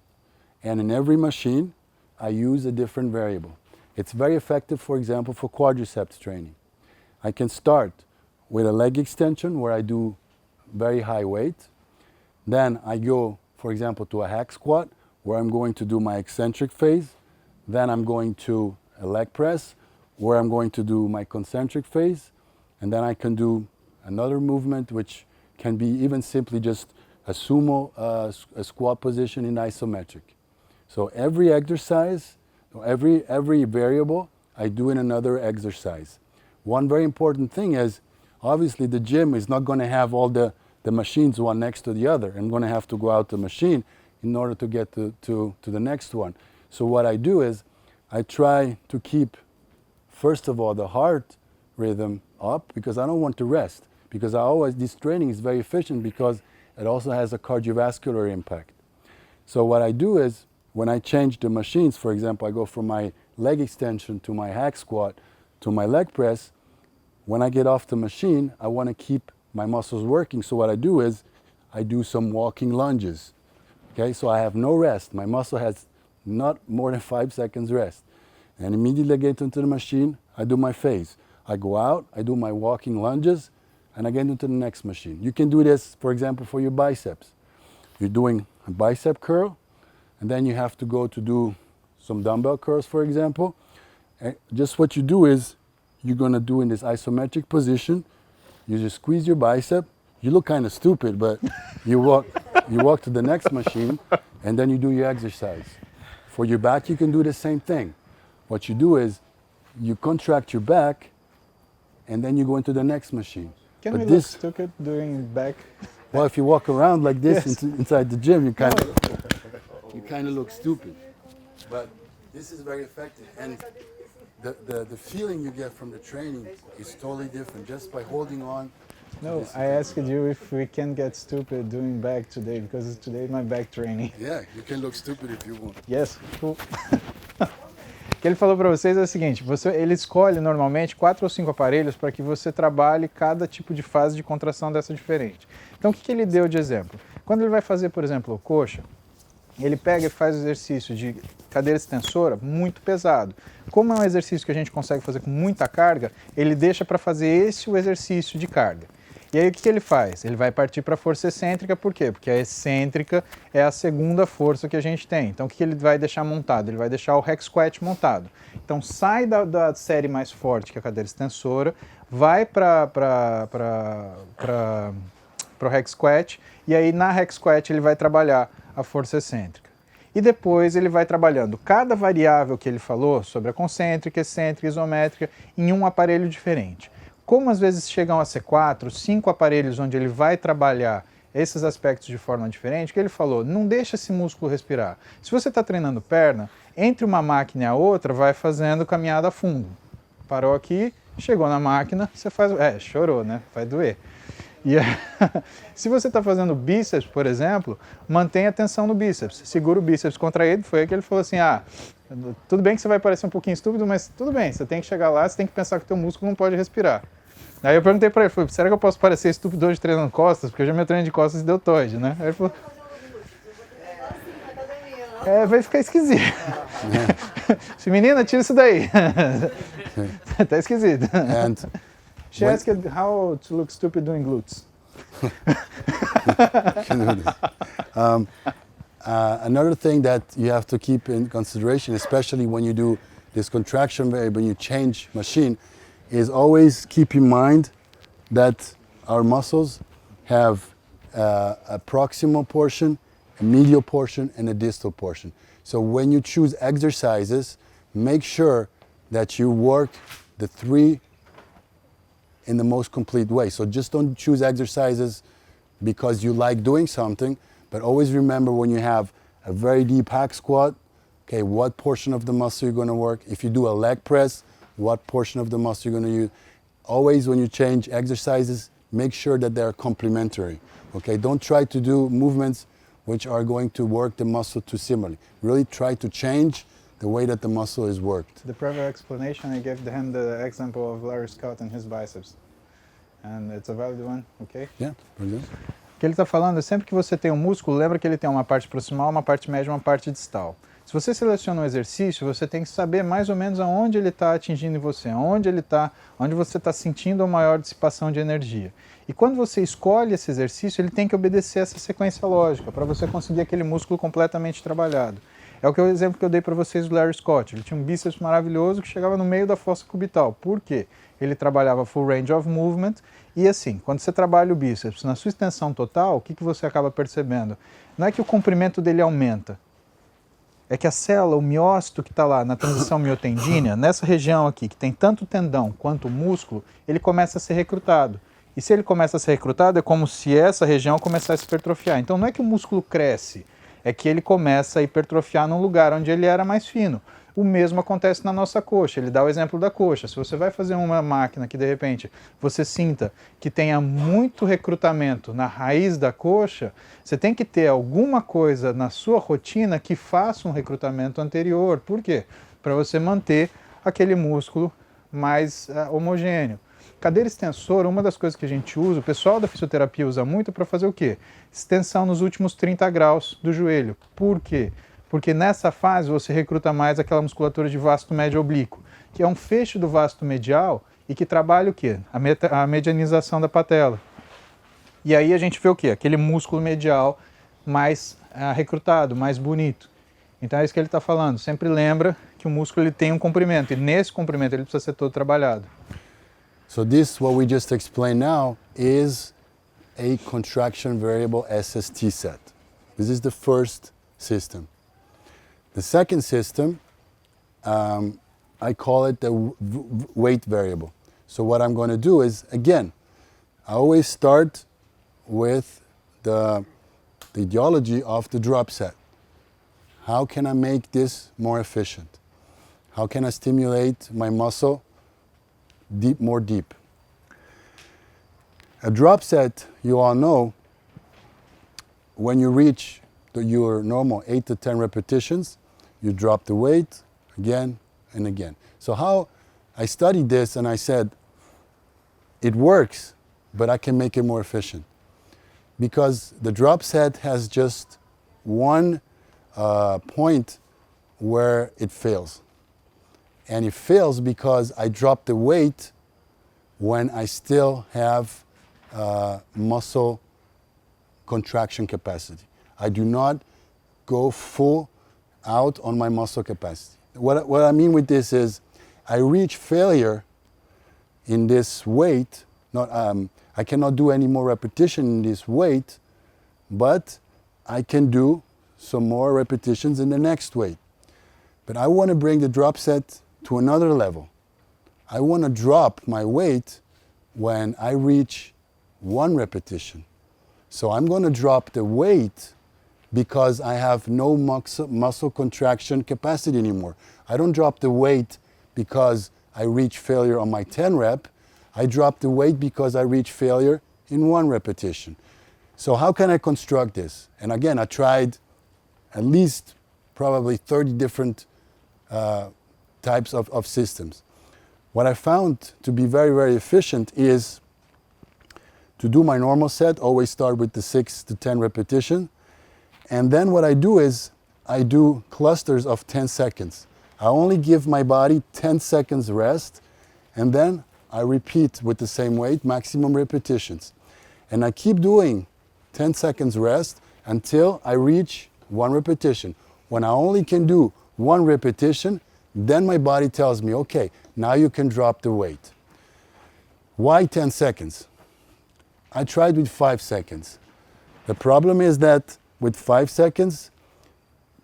And in every machine, I use a different variable. It's very effective, for example, for quadriceps training. I can start with a leg extension where I do very high weight. Then I go, for example, to a hack squat where I'm going to do my eccentric phase. Then I'm going to a leg press where I'm going to do my concentric phase. And then I can do another movement which can be even simply just a sumo a squat position in isometric. So every exercise, every variable, I do in another exercise. One very important thing is, obviously the gym is not going to have all the machines one next to the other. I'm going to have to go out the machine in order to get to the next one. So what I do is I try to keep, first of all, the heart rhythm up because I don't want to rest. Because this training is very efficient because it also has a cardiovascular impact. So what I do is when I change the machines, for example, I go from my leg extension to my hack squat to my leg press. When I get off the machine, I want to keep my muscles working. So what I do is I do some walking lunges. Okay, so I have no rest. My muscle has not more than 5 seconds rest. And immediately I get into the machine, I do my phase. I go out, I do my walking lunges, and I get into the next machine. You can do this, for example, for your biceps. You're doing a bicep curl, and then you have to go to do some dumbbell curls, for example. And just what you do is, you're gonna do in this isometric position, you just squeeze your bicep. You look kind of stupid, but you walk to the next machine, and then you do your exercise. For your back, you can do the same thing. What you do is, you contract your back, and then you go into the next machine. Can but we this, look stupid doing back? well, if you walk around like this Yes. inside the gym, you kind of look stupid. But this is very effective, and the feeling you get from the training is totally different just by holding on. No, I asked you if we can get stupid doing back today because today is my back training. Yeah, you can look stupid if you want. Yes, cool. O que ele falou para vocês é o seguinte, ele escolhe normalmente 4 ou 5 aparelhos para que você trabalhe cada tipo de fase de contração dessa diferente. Então o que ele deu de exemplo? Quando ele vai fazer, por exemplo, coxa, ele pega e faz o exercício de cadeira extensora muito pesado. Como é um exercício que a gente consegue fazer com muita carga, ele deixa para fazer o exercício de carga. E aí o que ele faz? Ele vai partir para a força excêntrica, por quê? Porque a excêntrica é a segunda força que a gente tem. Então o que ele vai deixar montado? Ele vai deixar o hack squat montado. Então sai da série mais forte, que é a cadeira extensora, vai para o hack squat, e aí na hack squat ele vai trabalhar a força excêntrica. E depois ele vai trabalhando cada variável que ele falou sobre a concêntrica, excêntrica, isométrica, em um aparelho diferente. Como às vezes chegam a ser 4, 5 aparelhos onde ele vai trabalhar esses aspectos de forma diferente, o que ele falou, não deixa esse músculo respirar. Se você está treinando perna, entre uma máquina e a outra, vai fazendo caminhada a fundo. Parou aqui, chegou na máquina, você faz... chorou, né? Vai doer. E se você está fazendo bíceps, por exemplo, mantenha a tensão no bíceps. Segura o bíceps contraído. Foi aí que ele falou assim, tudo bem que você vai parecer um pouquinho estúpido, mas tudo bem, você tem que chegar lá, você tem que pensar que o teu músculo não pode respirar. Aí eu perguntei para ele, será que eu posso parecer estúpido hoje treinando costas? Porque hoje meu treino de costas deu deltoide, né? Aí ele falou, vai ficar esquisito. Menina, tira isso daí. Tá esquisito. She asked how to look stupid doing glutes. Another thing that you have to keep in consideration, especially when you do this contraction when you change machine, is always keep in mind that our muscles have a proximal portion, a medial portion, and a distal portion. So when you choose exercises, make sure that you work the 3 in the most complete way. So just don't choose exercises because you like doing something, but always remember when you have a very deep hack squat, okay, what portion of the muscle you're going to work. If you do a leg press, what portion of the muscle you're going to use. Always when you change exercises, make sure that they're complementary. Okay, don't try to do movements which are going to work the muscle too similarly. Really try to change the way that the muscle is worked. The previous explanation, I gave him the example of Larry Scott and his biceps. And it's a valid one, okay? Yeah, brilliant. O que ele está falando é sempre que você tem um músculo, lembra que ele tem uma parte proximal, uma parte média e uma parte distal. Se você seleciona um exercício, você tem que saber mais ou menos aonde ele está atingindo em você, onde você está sentindo a maior dissipação de energia. E quando você escolhe esse exercício, ele tem que obedecer essa sequência lógica para você conseguir aquele músculo completamente trabalhado. É o exemplo que eu dei para vocês do Larry Scott. Ele tinha um bíceps maravilhoso que chegava no meio da fossa cubital. Por quê? Ele trabalhava full range of movement e assim, quando você trabalha o bíceps na sua extensão total, o que você acaba percebendo? Não é que o comprimento dele aumenta, é que a célula, o miócito que está lá na transição miotendínea, nessa região aqui, que tem tanto tendão quanto músculo, ele começa a ser recrutado. E se ele começa a ser recrutado, é como se essa região começasse a hipertrofiar. Então não é que o músculo cresce, é que ele começa a hipertrofiar num lugar onde ele era mais fino. O mesmo acontece na nossa coxa. Ele dá o exemplo da coxa. Se você vai fazer uma máquina que de repente você sinta que tenha muito recrutamento na raiz da coxa, você tem que ter alguma coisa na sua rotina que faça um recrutamento anterior. Por quê? Para você manter aquele músculo mais homogêneo. Cadeira extensora, uma das coisas que a gente usa, o pessoal da fisioterapia usa muito para fazer o quê? Extensão nos últimos 30 graus do joelho. Por quê? Porque nessa fase você recruta mais aquela musculatura de vasto médio oblíquo, que é um feixe do vasto medial e que trabalha o quê? A medianização da patela. E aí a gente vê o quê? Aquele músculo medial mais recrutado, mais bonito. Então é isso que ele está falando. Sempre lembra que o músculo ele tem um comprimento, e nesse comprimento ele precisa ser todo trabalhado. So this, what we just explained now, is a contraction variable SST set. This is the first system. The second system, I call it the weight variable. So what I'm going to do is, again, I always start with the ideology of the drop set. How can I make this more efficient? How can I stimulate my muscle more deep? A drop set, you all know, when you reach your normal 8 to 10 repetitions, you drop the weight again and again. So how I studied this and I said, it works, but I can make it more efficient. Because the drop set has just one point where it fails. And it fails because I drop the weight when I still have muscle contraction capacity. I do not go full out on my muscle capacity. What I mean with this is I reach failure in this weight. I cannot do any more repetition in this weight, but I can do some more repetitions in the next weight. But I want to bring the drop set to another level. I want to drop my weight when I reach 1 repetition. So I'm going to drop the weight because I have no muscle contraction capacity anymore. I don't drop the weight because I reach failure on my 10 rep. I drop the weight because I reach failure in 1 repetition. So how can I construct this? And again, I tried at least probably 30 different types of systems. What I found to be very, very efficient is to do my normal set, always start with the 6 to 10 repetition. And then what I do is I do clusters of 10 seconds. I only give my body 10 seconds rest, and then I repeat with the same weight, maximum repetitions. And I keep doing 10 seconds rest until I reach 1 repetition. When I only can do 1 repetition, then my body tells me, okay, now you can drop the weight. Why 10 seconds? I tried with 5 seconds. The problem is that with 5 seconds,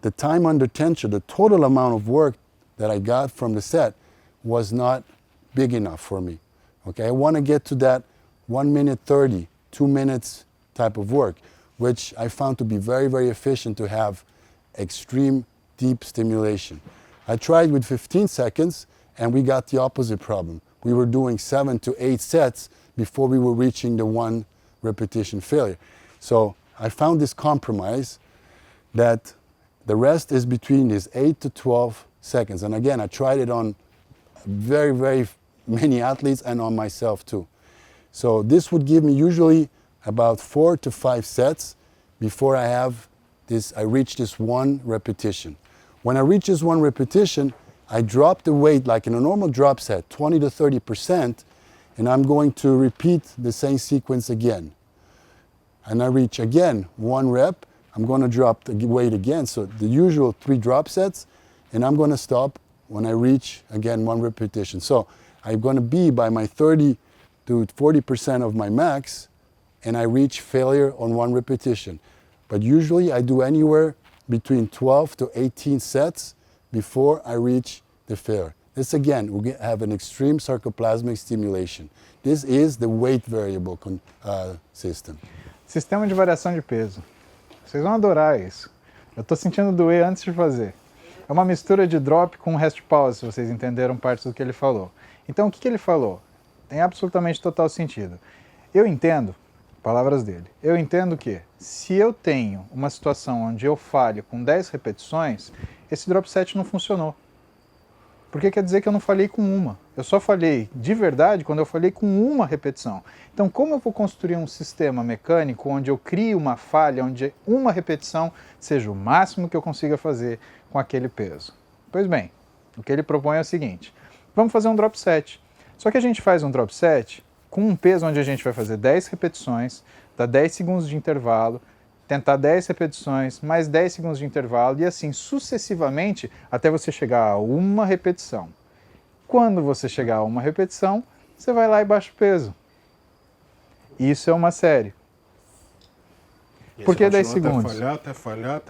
the time under tension, the total amount of work that I got from the set was not big enough for me. Okay, I want to get to that 1 minute 30, 2 minutes type of work, which I found to be very, very efficient to have extreme deep stimulation. I tried with 15 seconds and we got the opposite problem. We were doing 7 to 8 sets before we were reaching the 1 repetition failure. So I found this compromise that the rest is between these 8 to 12 seconds. And again, I tried it on very, very many athletes and on myself too. So this would give me usually about 4 to 5 sets before I reach this 1 repetition. When I reach this 1 repetition, I drop the weight like in a normal drop set, 20 to 30%, and I'm going to repeat the same sequence again. And I reach again 1 rep, I'm going to drop the weight again, so the usual 3 drop sets, and I'm going to stop when I reach again 1 repetition. So I'm going to be by my 30 to 40% of my max, and I reach failure on 1 repetition. But usually I do anywhere between 12 to 18 sets before I reach the failure. This again, we have an extreme sarcoplasmic stimulation. This is the weight variable system. Sistema de variação de peso. Vocês vão adorar isso. Eu estou sentindo doer antes de fazer. É uma mistura de drop com rest pause, se vocês entenderam parte do que ele falou. Então, o que ele falou? Tem absolutamente total sentido. Eu entendo, palavras dele, eu entendo que se eu tenho uma situação onde eu falho com 10 repetições, esse drop set não funcionou. Porque quer dizer que eu não falhei com uma. Eu só falhei de verdade quando eu falhei com uma repetição. Então, como eu vou construir um sistema mecânico onde eu crio uma falha, onde uma repetição seja o máximo que eu consiga fazer com aquele peso? Pois bem, o que ele propõe é o seguinte: vamos fazer um drop set. Só que a gente faz um drop set com um peso onde a gente vai fazer 10 repetições, dá 10 segundos de intervalo, tentar 10 repetições, mais 10 segundos de intervalo e assim sucessivamente até você chegar a uma repetição. Quando você chegar a uma repetição, você vai lá e baixa o peso. Isso é uma série. Por que 10 segundos? Até falhar,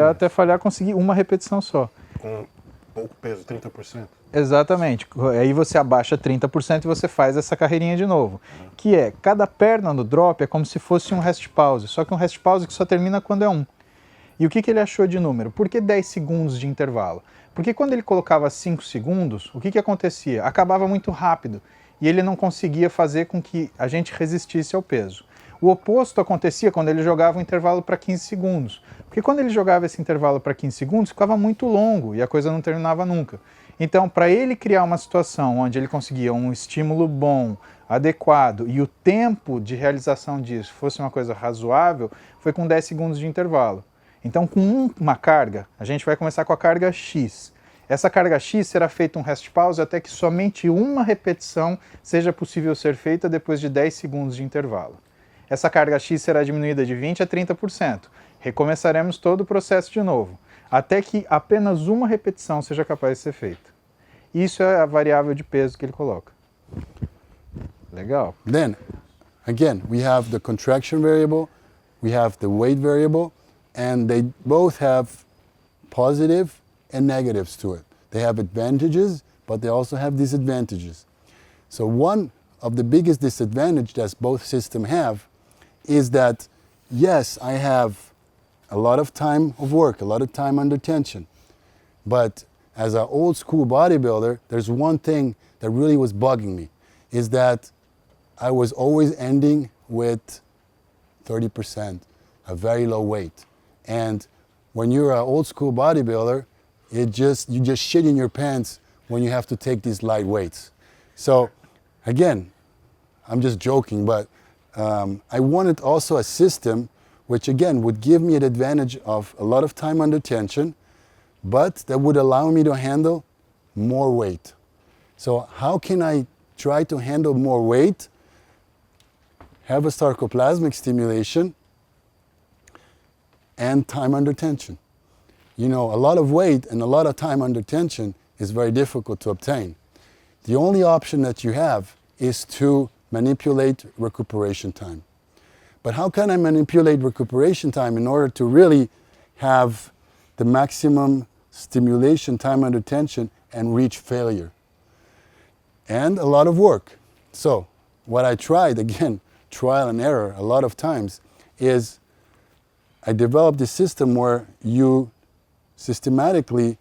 Até falhar, conseguir uma repetição só. Com pouco peso, 30%. Exatamente. Aí você abaixa 30% e você faz essa carreirinha de novo. Que é, cada perna no drop é como se fosse um rest pause, só que um rest pause que só termina quando é um. E o que ele achou de número? Por que 10 segundos de intervalo? Porque quando ele colocava 5 segundos, o que acontecia? Acabava muito rápido e ele não conseguia fazer com que a gente resistisse ao peso. O oposto acontecia quando ele jogava um intervalo para 15 segundos. Porque quando ele jogava esse intervalo para 15 segundos, ficava muito longo e a coisa não terminava nunca. Então, para ele criar uma situação onde ele conseguia um estímulo bom, adequado e o tempo de realização disso fosse uma coisa razoável, foi com 10 segundos de intervalo. Então, com uma carga, a gente vai começar com a carga X. Essa carga X será feita um rest pause até que somente uma repetição seja possível ser feita depois de 10 segundos de intervalo. Essa carga X será diminuída de 20% a 30%. Recomeçaremos todo o processo de novo, até que apenas uma repetição seja capaz de ser feita. Isso é a variável de peso que ele coloca. Legal. Then, again, we have the contraction variable, we have the weight variable, and they both have positive and negatives to it. They have advantages, but they also have disadvantages. So one of the biggest disadvantage that both systems have is that, yes, I have a lot of time of work, a lot of time under tension, but as an old school bodybuilder, there's one thing that really was bugging me, is that I was always ending with 30%, a very low weight. And when you're an old school bodybuilder, you just shit in your pants when you have to take these light weights. So again, I'm just joking, but I wanted also a system which again would give me an advantage of a lot of time under tension, but that would allow me to handle more weight. So how can I try to handle more weight, have a sarcoplasmic stimulation, and time under tension? You know, a lot of weight and a lot of time under tension is very difficult to obtain. The only option that you have is to manipulate recuperation time. But how can I manipulate recuperation time in order to really have the maximum stimulation time under tension and reach failure? And a lot of work. So what I tried, again, trial and error a lot of times, is I developed a system where you systematically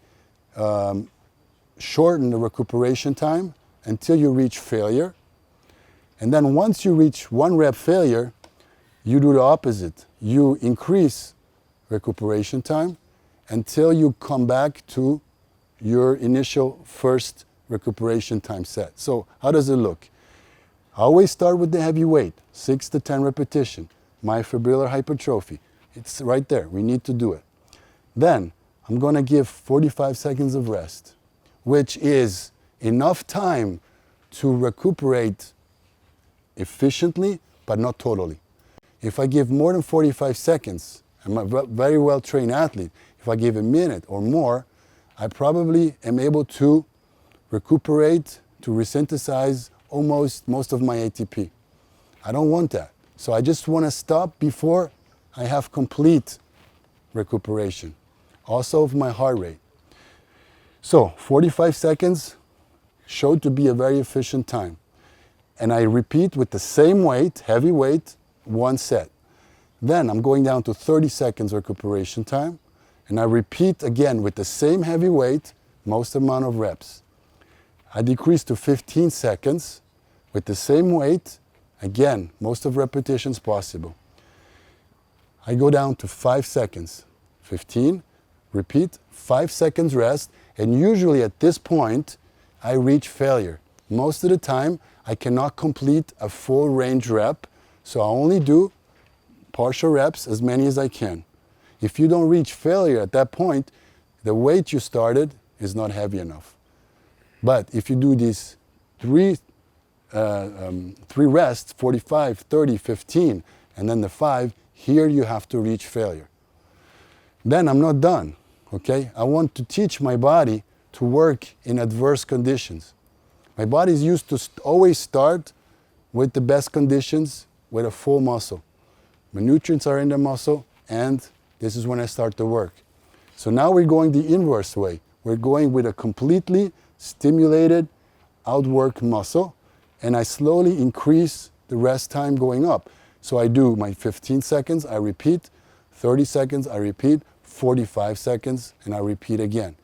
shorten the recuperation time until you reach failure. And then once you reach 1 rep failure, you do the opposite. You increase recuperation time until you come back to your initial first recuperation time set. So how does it look? I always start with the heavy weight, 6 to 10 repetition, myofibrillar hypertrophy. It's right there, we need to do it. Then I'm gonna give 45 seconds of rest, which is enough time to recuperate efficiently, but not totally. If I give more than 45 seconds, I'm a very well-trained athlete. If I give a minute or more, I probably am able to recuperate, to resynthesize almost most of my ATP. I don't want that. So I just want to stop before I have complete recuperation. Also of my heart rate. So 45 seconds showed to be a very efficient time. And I repeat with the same weight, heavy weight, 1 set. Then I'm going down to 30 seconds recuperation time, and I repeat again with the same heavy weight, most amount of reps. I decrease to 15 seconds with the same weight, again, most of repetitions possible. I go down to 5 seconds, 15, repeat, 5 seconds rest, and usually at this point, I reach failure. Most of the time, I cannot complete a full range rep, so I only do partial reps, as many as I can. If you don't reach failure at that point, the weight you started is not heavy enough. But if you do these three rests, 45, 30, 15, and then the 5, here you have to reach failure. Then I'm not done, okay? I want to teach my body to work in adverse conditions. My body is used to always start with the best conditions with a full muscle. My nutrients are in the muscle, and this is when I start to work. So now we're going the inverse way. We're going with a completely stimulated, outworked muscle, and I slowly increase the rest time going up. So I do my 15 seconds, I repeat, 30 seconds, I repeat, 45 seconds, and I repeat again.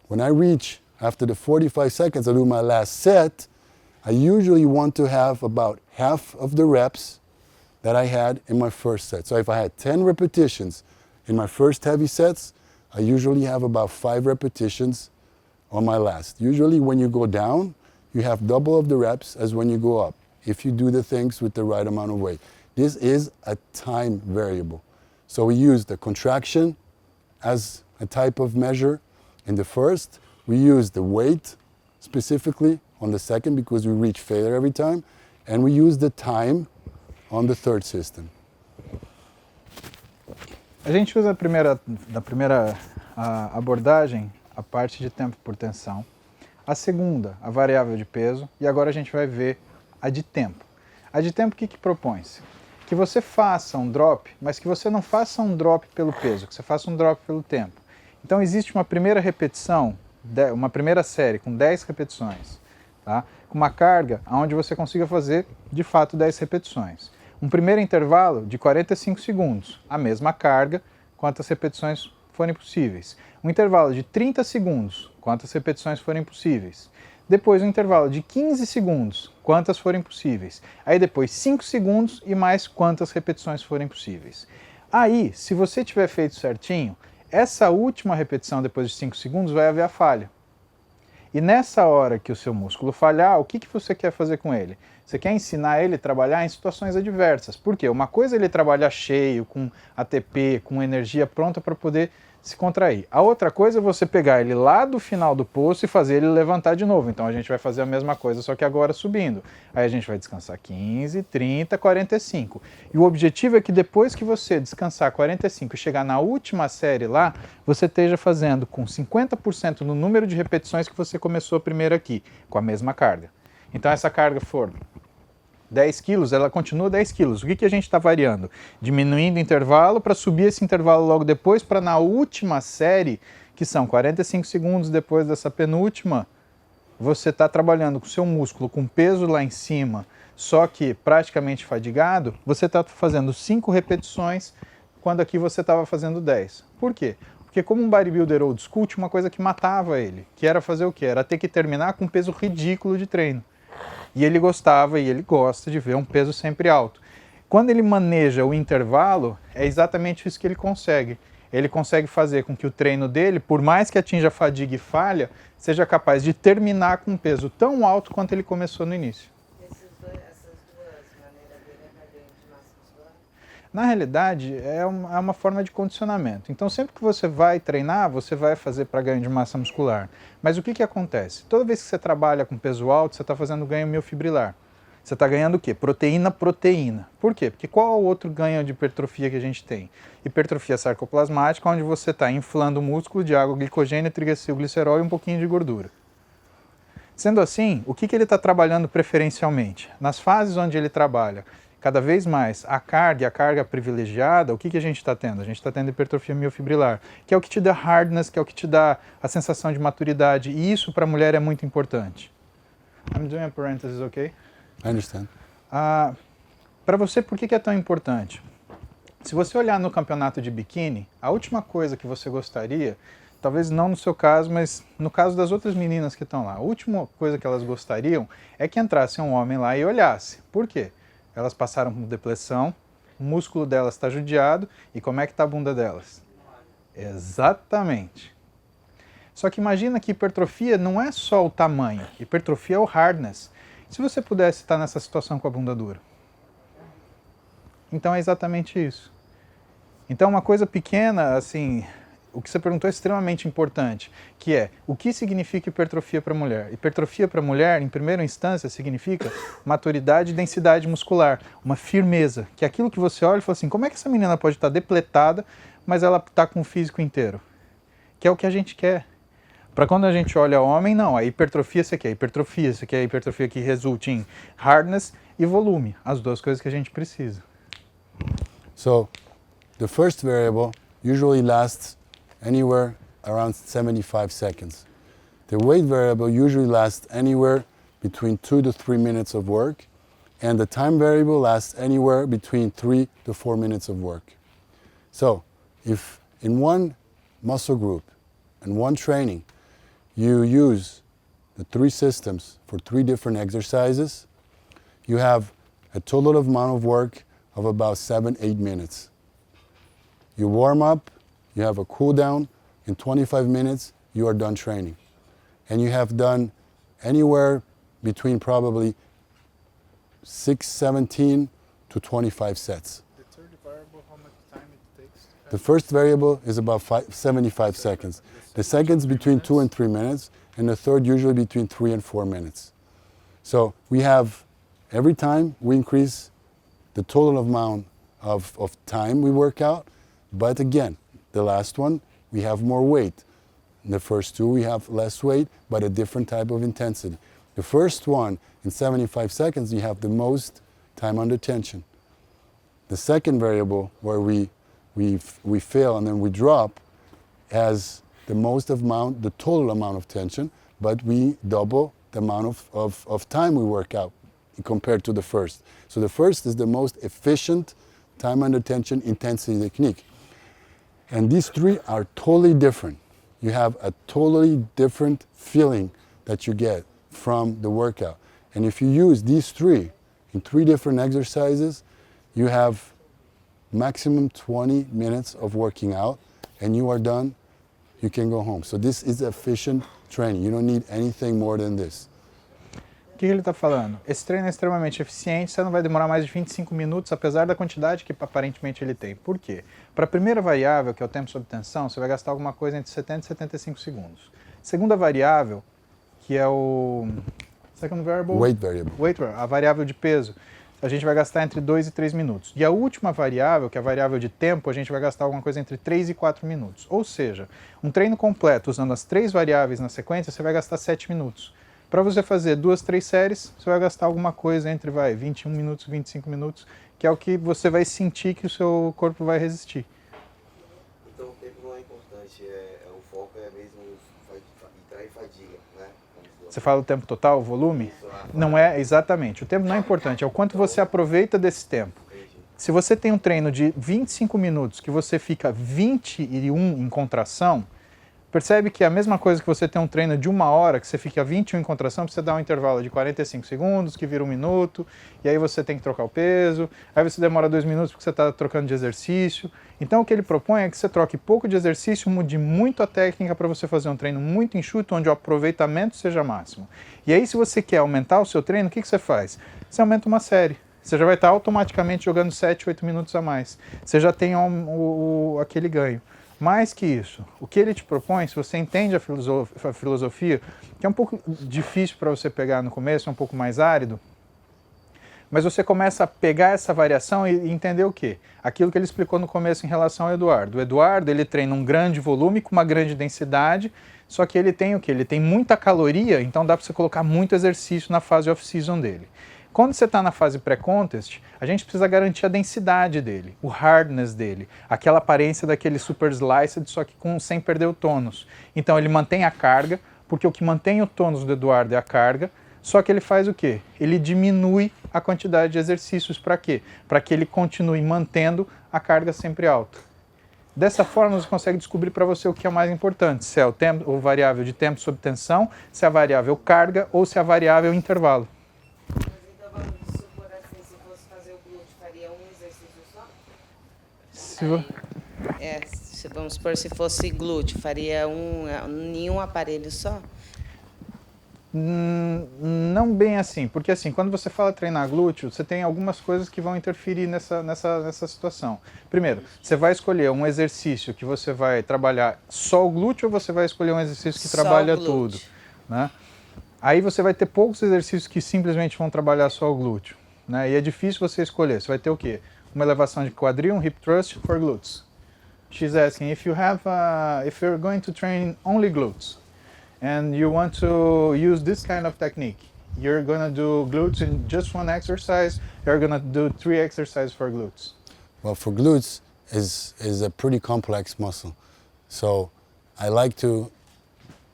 When I reach, after the 45 seconds, I do my last set, I usually want to have about half of the reps that I had in my first set. So if I had 10 repetitions in my first heavy sets, I usually have about 5 repetitions on my last. Usually when you go down, you have double of the reps as when you go up, if you do the things with the right amount of weight. This is a time variable. So we use the contraction as a type of measure in the first. We use the weight specifically on the second because we reach failure every time. And we use the time on the third system. A gente usa na primeira abordagem a parte de tempo por tensão, a segunda, a variável de peso, e agora a gente vai ver a de tempo. A de tempo, o que propõe-se? Que você faça um drop, mas que você não faça um drop pelo peso, que você faça um drop pelo tempo. Então existe uma primeira repetição, uma primeira série com 10 repetições, tá? Com uma carga onde você consiga fazer de fato 10 repetições. Um primeiro intervalo de 45 segundos, a mesma carga, quantas repetições forem possíveis. Um intervalo de 30 segundos, quantas repetições forem possíveis. Depois um intervalo de 15 segundos, quantas forem possíveis. Aí depois 5 segundos e mais quantas repetições forem possíveis. Aí, se você tiver feito certinho, essa última repetição depois de 5 segundos vai haver a falha. E nessa hora que o seu músculo falhar, o que você quer fazer com ele? Você quer ensinar ele a trabalhar em situações adversas. Por quê? Uma coisa é ele trabalhar cheio, com ATP, com energia pronta para poder se contrair. A outra coisa é você pegar ele lá do final do poço e fazer ele levantar de novo. Então a gente vai fazer a mesma coisa, só que agora subindo. Aí a gente vai descansar 15, 30, 45. E o objetivo é que depois que você descansar 45 e chegar na última série lá, você esteja fazendo com 50% no número de repetições que você começou primeiro aqui, com a mesma carga. Então essa carga for 10 quilos, ela continua 10 quilos. O que a gente está variando? Diminuindo o intervalo para subir esse intervalo logo depois, para na última série, que são 45 segundos depois dessa penúltima, você está trabalhando com o seu músculo com peso lá em cima, só que praticamente fadigado, você está fazendo 5 repetições, quando aqui você estava fazendo 10. Por quê? Porque como um bodybuilder old school, tinha uma coisa que matava ele, que era fazer o quê? Era ter que terminar com um peso ridículo de treino. E ele gostava e ele gosta de ver um peso sempre alto. Quando ele maneja o intervalo, é exatamente isso que ele consegue. Ele consegue fazer com que o treino dele, por mais que atinja fadiga e falha, seja capaz de terminar com um peso tão alto quanto ele começou no início. Essas duas maneiras dele é para ganho de massa muscular? Na realidade, é uma forma de condicionamento. Então, sempre que você vai treinar, você vai fazer para ganho de massa muscular. Mas o que acontece? Toda vez que você trabalha com peso alto, você está fazendo ganho miofibrilar. Você está ganhando o quê? Proteína. Por quê? Porque qual é o outro ganho de hipertrofia que a gente tem? Hipertrofia sarcoplasmática, onde você está inflando o músculo de água, glicogênio, triglicilglicerol e um pouquinho de gordura. Sendo assim, o que ele está trabalhando preferencialmente? Nas fases onde ele trabalha cada vez mais a carga privilegiada, o que a gente está tendo? A gente está tendo hipertrofia miofibrilar, que é o que te dá hardness, que é o que te dá a sensação de maturidade, e isso para a mulher é muito importante. I'm doing a parenthesis, ok? I understand. Para você, por que é tão importante? Se você olhar no campeonato de biquíni, a última coisa que você gostaria, talvez não no seu caso, mas no caso das outras meninas que estão lá, a última coisa que elas gostariam é que entrasse um homem lá e olhasse. Por quê? Elas passaram por depressão, o músculo delas está judiado, e como é que está a bunda delas? Exatamente. Só que imagina que hipertrofia não é só o tamanho, hipertrofia é o hardness. Se você pudesse estar nessa situação com a bunda dura? Então é exatamente isso. Então uma coisa pequena, assim, o que você perguntou é extremamente importante, que é, o que significa hipertrofia para a mulher? Hipertrofia para a mulher, em primeira instância, significa maturidade e densidade muscular, uma firmeza, que é aquilo que você olha e fala assim, como é que essa menina pode estar depletada, mas ela está com o físico inteiro? Que é o que a gente quer. Para quando a gente olha homem, não, a hipertrofia você quer, hipertrofia você quer, a hipertrofia que resulte em hardness e volume, as duas coisas que a gente precisa. So, the first variable usually lasts anywhere around 75 seconds. The weight variable usually lasts anywhere between 2 to 3 minutes of work, and the time variable lasts anywhere between 3 to 4 minutes of work. So, if in one muscle group and one training you use the 3 systems for 3 different exercises, you have a total amount of work of about 7-8 minutes. You warm up, you have a cool down, in 25 minutes you are done training. And you have done anywhere between probably 17 to 25 sets. The third variable, how much time it takes? The first variable is about 75 seconds. The second's between 2 and 3 minutes, and the third usually between 3 and 4 minutes. So we have, every time we increase the total amount of time we work out, but again, the last one, we have more weight. In the first 2, we have less weight, but a different type of intensity. The first one, in 75 seconds, you have the most time under tension. The second variable, where we fail and then we drop, has the most amount, the total amount of tension, but we double the amount of time we work out compared to the first. So the first is the most efficient time under tension intensity technique. And these 3 are totally different. You have a totally different feeling that you get from the workout. And if you use these 3 in 3 different exercises, you have maximum 20 minutes of working out, and you are done, you can go home. So this is efficient training. You don't need anything more than this. O que ele está falando? Esse treino é extremamente eficiente, você não vai demorar mais de 25 minutos, apesar da quantidade que aparentemente ele tem. Por quê? Para a primeira variável, que é o tempo sob tensão, você vai gastar alguma coisa entre 70 e 75 segundos. Segunda variável, que é o second variable, Weight variable. A variável de peso, a gente vai gastar entre 2 e 3 minutos. E a última variável, que é a variável de tempo, a gente vai gastar alguma coisa entre 3 e 4 minutos. Ou seja, um treino completo usando as 3 variáveis na sequência, você vai gastar 7 minutos. Para você fazer 2, 3 séries, você vai gastar alguma coisa entre 21 minutos e 25 minutos, que é o que você vai sentir que o seu corpo vai resistir. Então o tempo não é importante, o foco é mesmo entrar em fadiga, né? Você fala o tempo total, o volume? Não é, exatamente. O tempo não é importante, é o quanto você aproveita desse tempo. Se você tem um treino de 25 minutos que você fica 21 em contração, percebe que é a mesma coisa que você tem um treino de 1 hora, que você fica 21 em contração, você dá um intervalo de 45 segundos, que vira 1 minuto, e aí você tem que trocar o peso, aí você demora 2 minutos porque você está trocando de exercício. Então o que ele propõe é que você troque pouco de exercício, mude muito a técnica para você fazer um treino muito enxuto, onde o aproveitamento seja máximo. E aí se você quer aumentar o seu treino, o que você faz? Você aumenta uma série. Você já vai estar automaticamente jogando 7, 8 minutos a mais. Você já tem aquele ganho. Mais que isso, o que ele te propõe, se você entende a filosofia, que é um pouco difícil para você pegar no começo, é um pouco mais árido, mas você começa a pegar essa variação e entender o quê? Aquilo que ele explicou no começo em relação ao Eduardo. O Eduardo, ele treina um grande volume com uma grande densidade, só que ele tem o quê? Ele tem muita caloria, então dá para você colocar muito exercício na fase off-season dele. Quando você está na fase pré-contest, a gente precisa garantir a densidade dele, o hardness dele, aquela aparência daquele super sliced, só que sem perder o tônus. Então ele mantém a carga, porque o que mantém o tônus do Eduardo é a carga, só que ele faz o quê? Ele diminui a quantidade de exercícios para quê? Para que ele continue mantendo a carga sempre alta. Dessa forma, você consegue descobrir para você o que é mais importante, se é o variável de tempo sob tensão, se é a variável carga ou se é a variável intervalo. Mas então vamos supor assim, se fosse fazer o glúteo, faria um exercício só? Vamos supor, se fosse glúteo, faria em um aparelho só? Não bem assim, porque assim, quando você fala treinar glúteo, você tem algumas coisas que vão interferir nessa situação. Primeiro, você vai escolher um exercício que você vai trabalhar só o glúteo ou você vai escolher um exercício que Só trabalha o glúteo. tudo? Né? Aí você vai ter poucos exercícios que simplesmente vão trabalhar só o glúteo. Né? E é difícil você escolher. Você vai ter o quê? Uma elevação de quadril, um hip thrust for glutes. She's asking if you're going to train only glutes and you want to use this kind of technique. You're gonna do glutes in just one exercise. You're gonna do 3 exercises for glutes. Well, for glutes is a pretty complex muscle. So I like to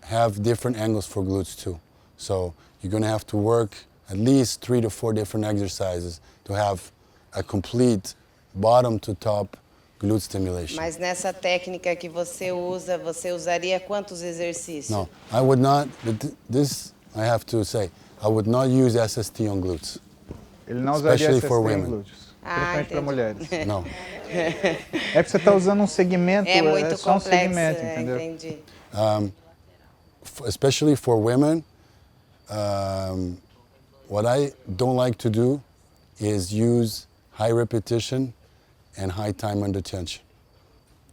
have different angles for glutes too. So you're going to have to work at least 3 to 4 different exercises to have a complete bottom to top glute stimulation. Mas nessa técnica que você usa, você usaria quantos exercícios? No, I would not, but this I have to say, I would not use SST on glutes. Ele não usaria Especially SST for em women. glúteos, Ah, principalmente para entendi. mulheres. No. É porque você está usando um segmento, É muito só um complexo, segmento, entendeu? entendi. Especially for women, what I don't like to do is use high repetition and high time under tension.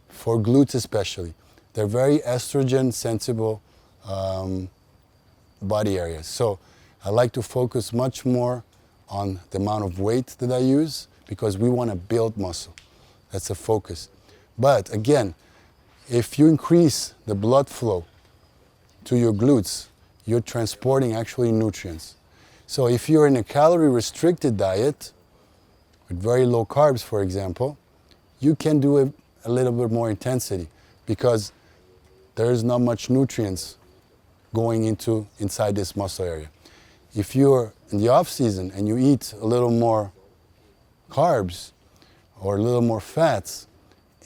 For glutes especially. They're very estrogen sensible body areas. So I like to focus much more on the amount of weight that I use because we want to build muscle. That's the focus. But again, if you increase the blood flow to your glutes, you're transporting actually nutrients. So if you're in a calorie restricted diet, with very low carbs, for example, you can do a little bit more intensity because there is not much nutrients going inside this muscle area. If you're in the off season and you eat a little more carbs or a little more fats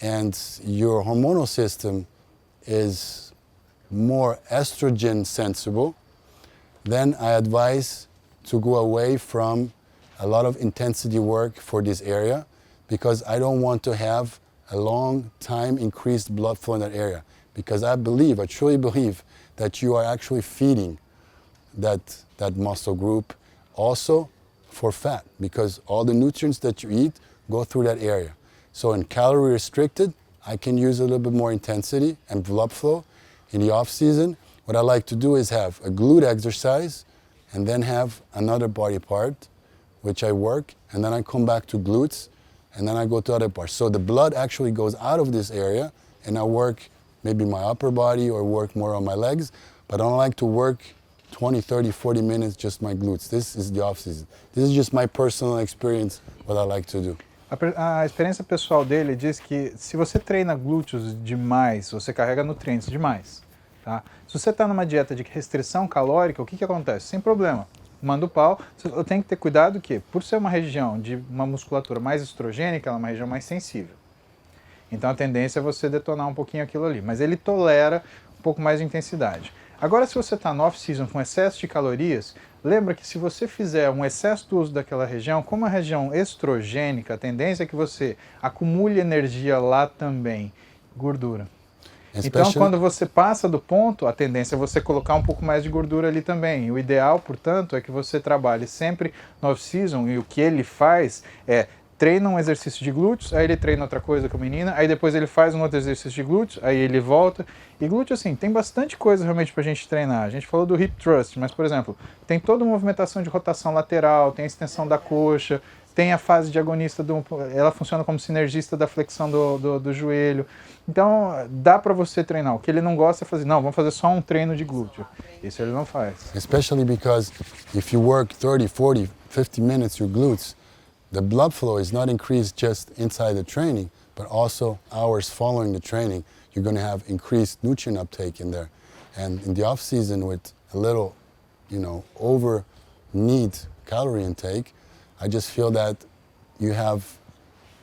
and your hormonal system is more estrogen sensible, then I advise to go away from a lot of intensity work for this area because I don't want to have a long time increased blood flow in that area because I truly believe that you are actually feeding that muscle group also for fat because all the nutrients that you eat go through that area. So in calorie restricted, I can use a little bit more intensity and blood flow. In the off season, what I like to do is have a glute exercise and then have another body part which I work, and then I come back to glutes, and then I go to other parts. So the blood actually goes out of this area, and I work maybe my upper body or work more on my legs, but I don't like to work 20, 30, 40 minutes just my glutes. This is the off season. This is just my personal experience, what I like to do. A experiência pessoal dele diz que se você treina glúteos demais, você carrega nutrientes demais. Tá? Se você está numa dieta de restrição calórica, o que acontece? Sem problema. Manda o pau. Eu tenho que ter cuidado que, por ser uma região de uma musculatura mais estrogênica, ela é uma região mais sensível. Então a tendência é você detonar um pouquinho aquilo ali. Mas ele tolera um pouco mais de intensidade. Agora, se você está no off-season com excesso de calorias, lembra que se você fizer um excesso do uso daquela região, como a região estrogênica, a tendência é que você acumule energia lá também, gordura. Então, quando você passa do ponto, a tendência é você colocar um pouco mais de gordura ali também. O ideal, portanto, é que você trabalhe sempre no off-season e o que ele faz é treina um exercício de glúteos, aí ele treina outra coisa com a menina, aí depois ele faz um outro exercício de glúteos, aí ele volta. E glúteo, assim, tem bastante coisa realmente pra gente treinar. A gente falou do hip thrust, mas, por exemplo, tem toda uma movimentação de rotação lateral, tem a extensão da coxa, tem a fase diagonista, ela funciona como sinergista da flexão do joelho. Então, dá para você treinar. O que ele não gosta é fazer, não, vamos fazer só um treino de glúteo. Isso ele não faz. Especially because if you work 30, 40, 50 minutes your glutes, the blood flow is not increased just inside the training, but also hours following the training, you're going to have increased nutrient uptake in there. And in the off season with a little, over need calorie intake, I just feel that you have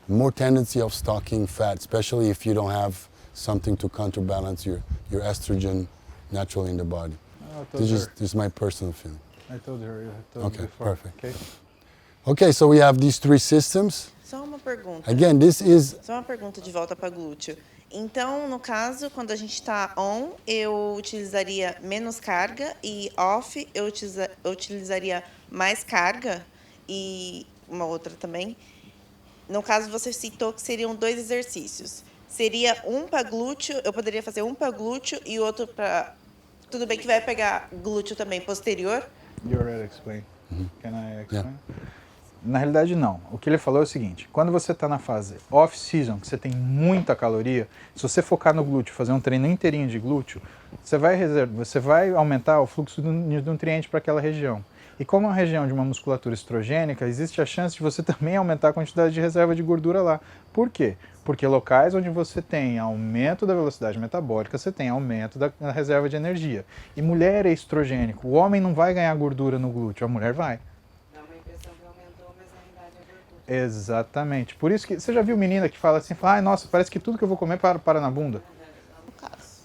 more tendency of stocking fat, especially if you don't have something to counterbalance your estrogen naturally in the body. I told This her. is my personal feeling. I told her. I told Okay, you before. perfect. Okay. Okay, so we have these three systems. Só uma pergunta. Again, this is Só uma pergunta de volta para glúteo. Então, no caso, quando a gente está on, eu utilizaria menos carga e off, eu utilizaria mais carga e uma outra também. No caso, você citou que seriam 2 exercícios. Seria um para glúteo, eu poderia fazer um para glúteo e outro para... Tudo bem que vai pegar glúteo também posterior? You already explained. Can I explain? Na realidade, não. O que ele falou é o seguinte: quando você está na fase off-season, que você tem muita caloria, se você focar no glúteo, fazer um treino inteirinho de glúteo, você vai aumentar o fluxo de nutrientes para aquela região. E como é uma região de uma musculatura estrogênica, existe a chance de você também aumentar a quantidade de reserva de gordura lá. Por quê? Porque locais onde você tem aumento da velocidade metabólica, você tem aumento da reserva de energia. E mulher é estrogênico. O homem não vai ganhar gordura no glúteo, a mulher vai. Dá uma impressão que aumentou, mas na realidade é gordura. Exatamente. Por isso que você já viu menina que fala assim, ai, nossa, parece que tudo que eu vou comer para na bunda. No caso.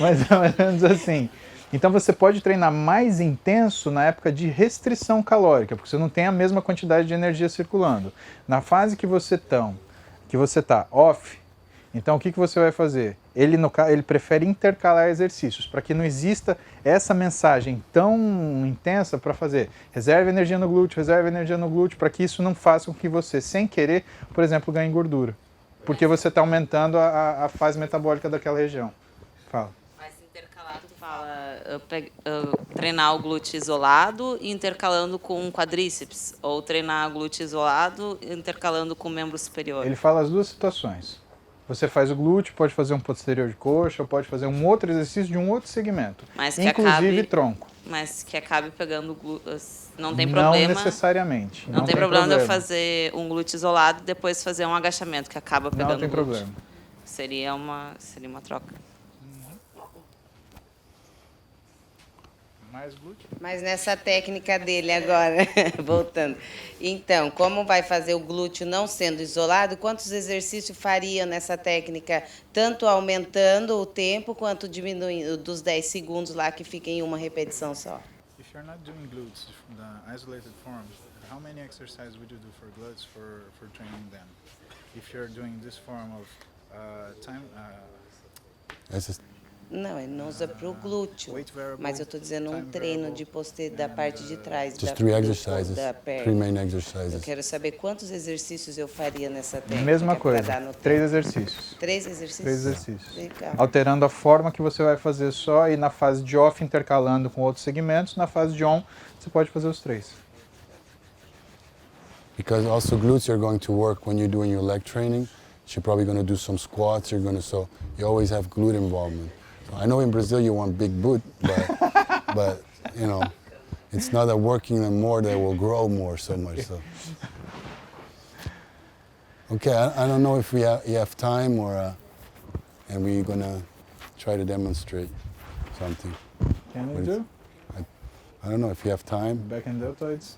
Mais ou menos assim. Então você pode treinar mais intenso na época de restrição calórica, porque você não tem a mesma quantidade de energia circulando. Na fase que você está off, então o que você vai fazer? Ele prefere intercalar exercícios, para que não exista essa mensagem tão intensa para fazer reserva energia no glúteo, para que isso não faça com que você, sem querer, por exemplo, ganhe gordura. Porque você está aumentando a fase metabólica daquela região. Fala. Mas intercalado, tu fala treinar o glúteo isolado e intercalando com quadríceps, ou treinar glúteo isolado e intercalando com membro superior. Ele fala as duas situações. Você faz o glúteo, pode fazer um posterior de coxa, ou pode fazer um outro exercício de um outro segmento, Mas que inclusive acabe- tronco. Mas que acabe pegando não tem problema. Não necessariamente. Não tem problema de eu fazer um glúteo isolado e depois fazer um agachamento que acaba pegando Não tem glúteo. problema. Seria uma troca. Mais glúteo? Mas nessa técnica dele agora, voltando. Então, como vai fazer o glúteo não sendo isolado, quantos exercícios faria nessa técnica, tanto aumentando o tempo quanto diminuindo dos 10 segundos lá que fica em uma repetição só? If you're not doing glutes, the isolated form, how many exercises would you do for glutes for training them? If you're doing this form of Não, ele não usa para o glúteo, weight variable, mas eu estou dizendo um time treino variable, da parte de trás just da, 3 do- exercises, da 3 perna. main Eu exercises. quero saber quantos exercícios eu faria nessa técnica. mesma pra coisa, dar no 3 exercícios. 3 exercícios? 3 exercícios. Legal. Alterando a forma que você vai fazer só e na fase de off intercalando com outros segmentos, na fase de on você pode fazer os 3. Because also glutes you're going to work when you're doing your leg training. You're probably going to do some squats. So you always have glute involvement. So I know in Brazil you want big boot, but you know, it's not that working them more they will grow more so much. So okay, I don't know if you have time or and we're gonna try to demonstrate something. Can What you is- do? I don't know if you have time. Back and deltoids?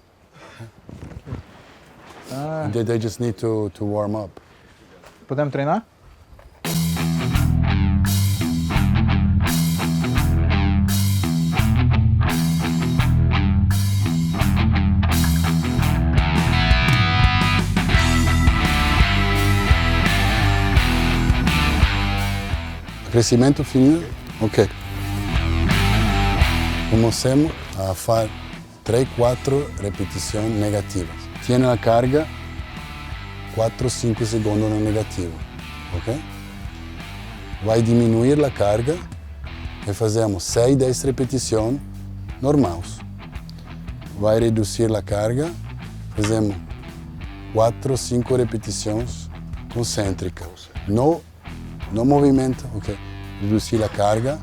They just need to warm up. Podemos treinar? Crescimento finito? Ok. Começamos a fare 3-4 repetições negativas. Tiene a carga 4-5 segundos no negativo. Ok? Vai diminuir a carga e fazemos 6-10 repetições normais. Vai reduzir a carga, fazemos 4-5 repetições concêntricas. No movimento, ok? Reduzir a carga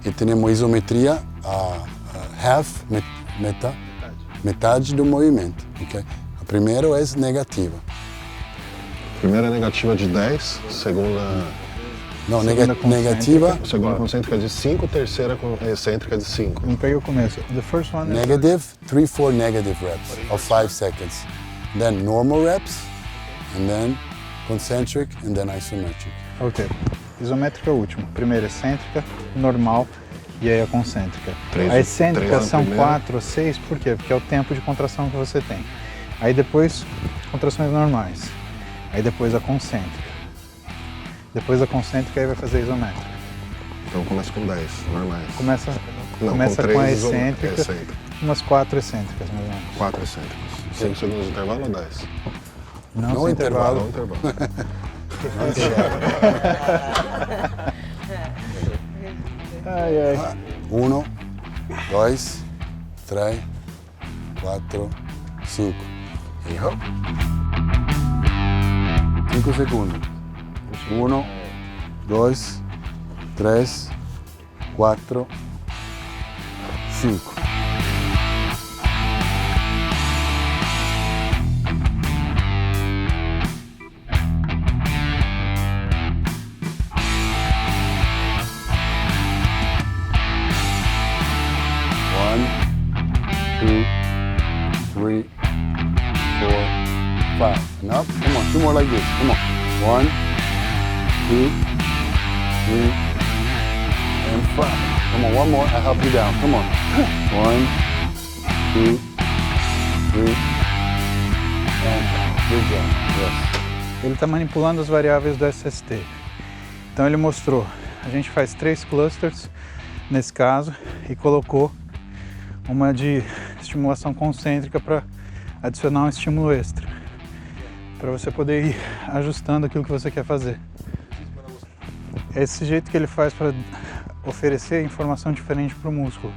e temos isometria a half, metade do movimento, ok? A primeira é negativa. Primeira é negativa de 10, segunda Não, Segunda concêntrica. negativa, segunda concêntrica de 5, terceira excêntrica de 5. Não peguei o começo. The first one is negative, 3-4 negative reps of 5 seconds. then normal reps, and then concentric, and then isometric. Ok. Isométrica é o último. Primeiro excêntrica, normal e aí a concêntrica. Três- A excêntrica três na são primeira. 4 ou 6, por quê? Porque é o tempo de contração que você tem. Aí depois, contrações normais. Aí depois a concêntrica. Depois da concêntrica aí vai fazer a isométrica. Então começa com 10, normais. Começa Não, com a três excêntrica, excêntricos. umas 4 excêntricas mais ou menos. 4 excêntricos. 5 segundos de intervalo ou 10? Não No sem intervalo. Não, intervalo. Ai, ai. 1, 2, 3, 4, 5. E hop. 5 segundos. 1, 2, 3, 4, 5. One, 2, 3, 4, 5. Enough? Come on, 2 more like this. Come on. 1, 2, 3, and 5. Come on, one more. I help you down. Come on. 1, 2, 3, and 5. Good job. Yes. Ele está manipulando as variáveis do SST. Então ele mostrou, a gente faz 3 clusters nesse caso e colocou uma de estimulação concêntrica para adicionar um estímulo extra, para você poder ir ajustando aquilo que você quer fazer. É esse jeito que ele faz para oferecer informação diferente para o músculo.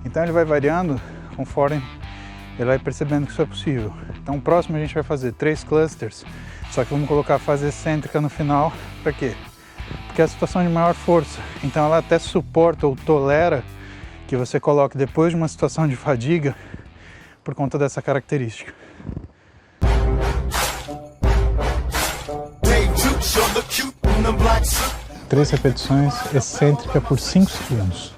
Então ele vai variando conforme ele vai percebendo que isso é possível. Então o próximo a gente vai fazer 3 clusters, só que vamos colocar a fase excêntrica no final. Para quê? Porque é a situação de maior força. Então ela até suporta ou tolera que você coloque depois de uma situação de fadiga por conta dessa característica. Três repetições excêntrica por 5 segundos.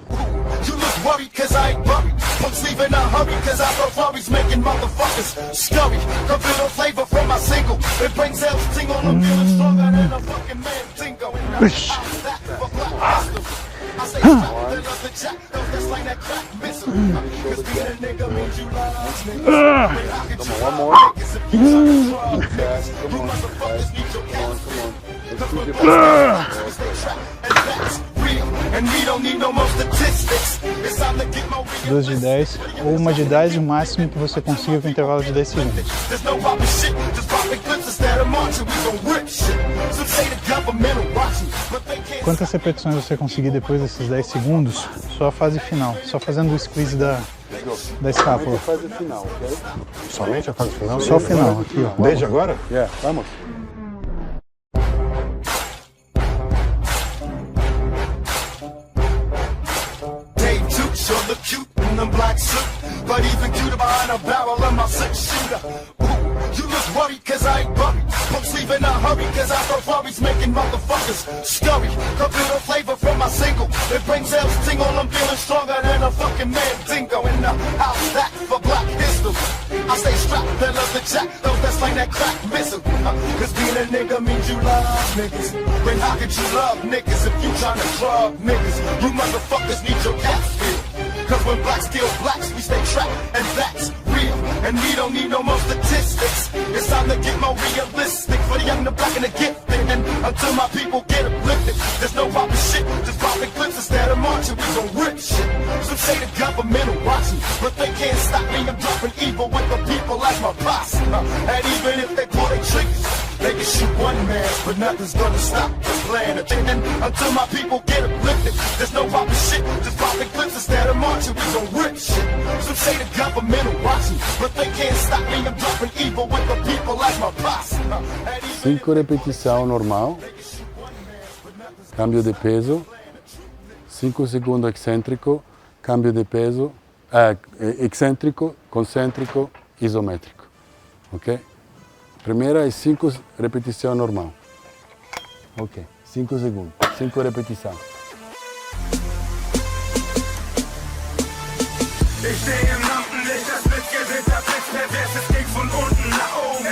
Duas de 10 ou uma de 10 e o máximo que você consiga com intervalo de 10 segundos. Quantas repetições você conseguir depois desses 10 segundos, só a fase final, só fazendo o squeeze da escápula. Fase final, ok? Somente a fase final? Só o final, aqui ó. Desde agora? Yeah, vamos. But even cuter behind a barrel of my 6-shooter. You look worried cause I ain't buried. Folks leave in a hurry cause I throw worries making motherfuckers scurry. Computer flavor from my single. It brings sales tingle. I'm feeling stronger than a fucking man dingo. In the house that for black history. I stay strapped, they love the jack. Those that slang that crack missile. Cause being a nigga means you love niggas. Then how could you love niggas if you tryna drug niggas? You motherfuckers need your caps filled. Cause when blacks kill blacks, we stay trapped, and that's real. And we don't need no more statistics. It's time to get more realistic for the young, the black, and the gifted. And until my people get uplifted, there's no popping shit, just popping clips instead of marching. We gon' rip shit. Some say the government will watch me, but they can't stop me. I'm dropping evil with the people like my posse. And even if they pull their triggers, they can shoot one man, but nothing's gonna stop the plan. And until my people get uplifted, there's no popping shit, just popping clips instead of marching. We gon' rip shit. Some say the government will watch me, but they can't stop me. I'm dropping evil with the people like my posse. 5 repetição normal. Cambio de peso. 5 segundos excêntrico. Cambio de peso. Excêntrico, concêntrico, isométrico. Ok? Primeira é 5 repetição normal. Ok. 5 segundos. 5 repetição. Ich stehe im Rampenlicht, das Blitzgewitter blitzt pervers, es geht von unten nach oben.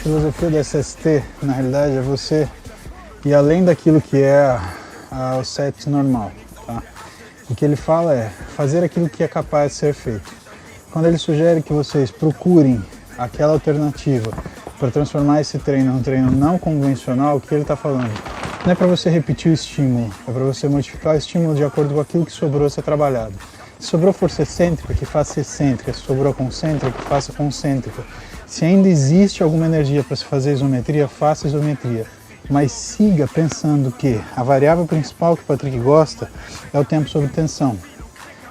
filosofia do SST, na realidade, é você ir além daquilo que é o set normal. Tá? O que ele fala é fazer aquilo que é capaz de ser feito. Quando ele sugere que vocês procurem aquela alternativa para transformar esse treino num treino não convencional, o que ele está falando? Não é para você repetir o estímulo, é para você modificar o estímulo de acordo com aquilo que sobrou a ser trabalhado. Se sobrou força excêntrica, que faça excêntrica. Se sobrou concêntrica, que faça concêntrica. Se ainda existe alguma energia para se fazer isometria, faça isometria. Mas siga pensando que a variável principal que o Patrick gosta é o tempo sob tensão.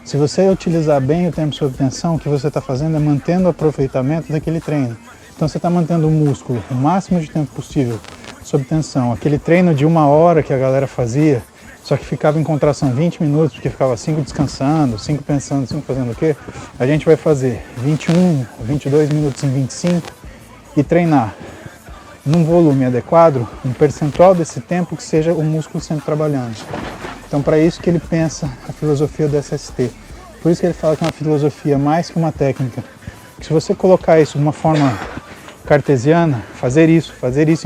Se você utilizar bem o tempo sob tensão, o que você está fazendo é mantendo o aproveitamento daquele treino. Então você está mantendo o músculo o máximo de tempo possível sob tensão. Aquele treino de 1 hora que a galera fazia, só que ficava em contração 20 minutos, porque ficava 5 descansando, 5 pensando, 5 fazendo o quê? A gente vai fazer 21, 22 minutos em 25 e treinar num volume adequado, um percentual desse tempo que seja o músculo sempre trabalhando. Então, para isso que ele pensa a filosofia do SST. Por isso que ele fala que é uma filosofia mais que uma técnica. Que se você colocar isso de uma forma cartesiana, fazer isso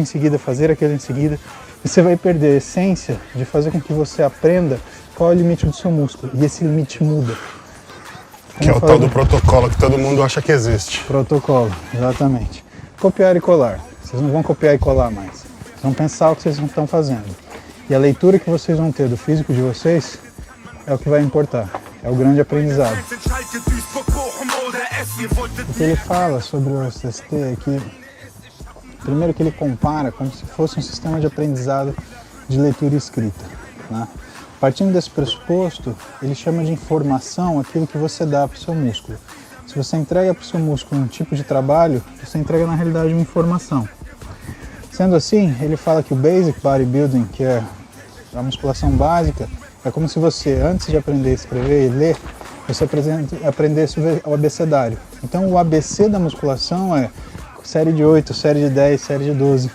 em seguida, fazer aquilo em seguida, você vai perder a essência de fazer com que você aprenda qual é o limite do seu músculo. E esse limite muda. Que é o tal do protocolo que todo mundo acha que existe. Protocolo, exatamente. Copiar e colar. Vocês não vão copiar e colar mais. Vocês vão pensar o que vocês estão fazendo. E a leitura que vocês vão ter do físico de vocês é o que vai importar. É o grande aprendizado. O que ele fala sobre o SST é que, primeiro que ele compara como se fosse um sistema de aprendizado de leitura e escrita. Né? Partindo desse pressuposto, ele chama de informação aquilo que você dá para o seu músculo. Se você entrega para o seu músculo um tipo de trabalho, você entrega na realidade uma informação. Sendo assim, ele fala que o Basic Bodybuilding, que é a musculação básica, é como se você, antes de aprender a escrever e ler, você aprendesse o abecedário. Então o ABC da musculação é série de 8, série de 10, série de 12.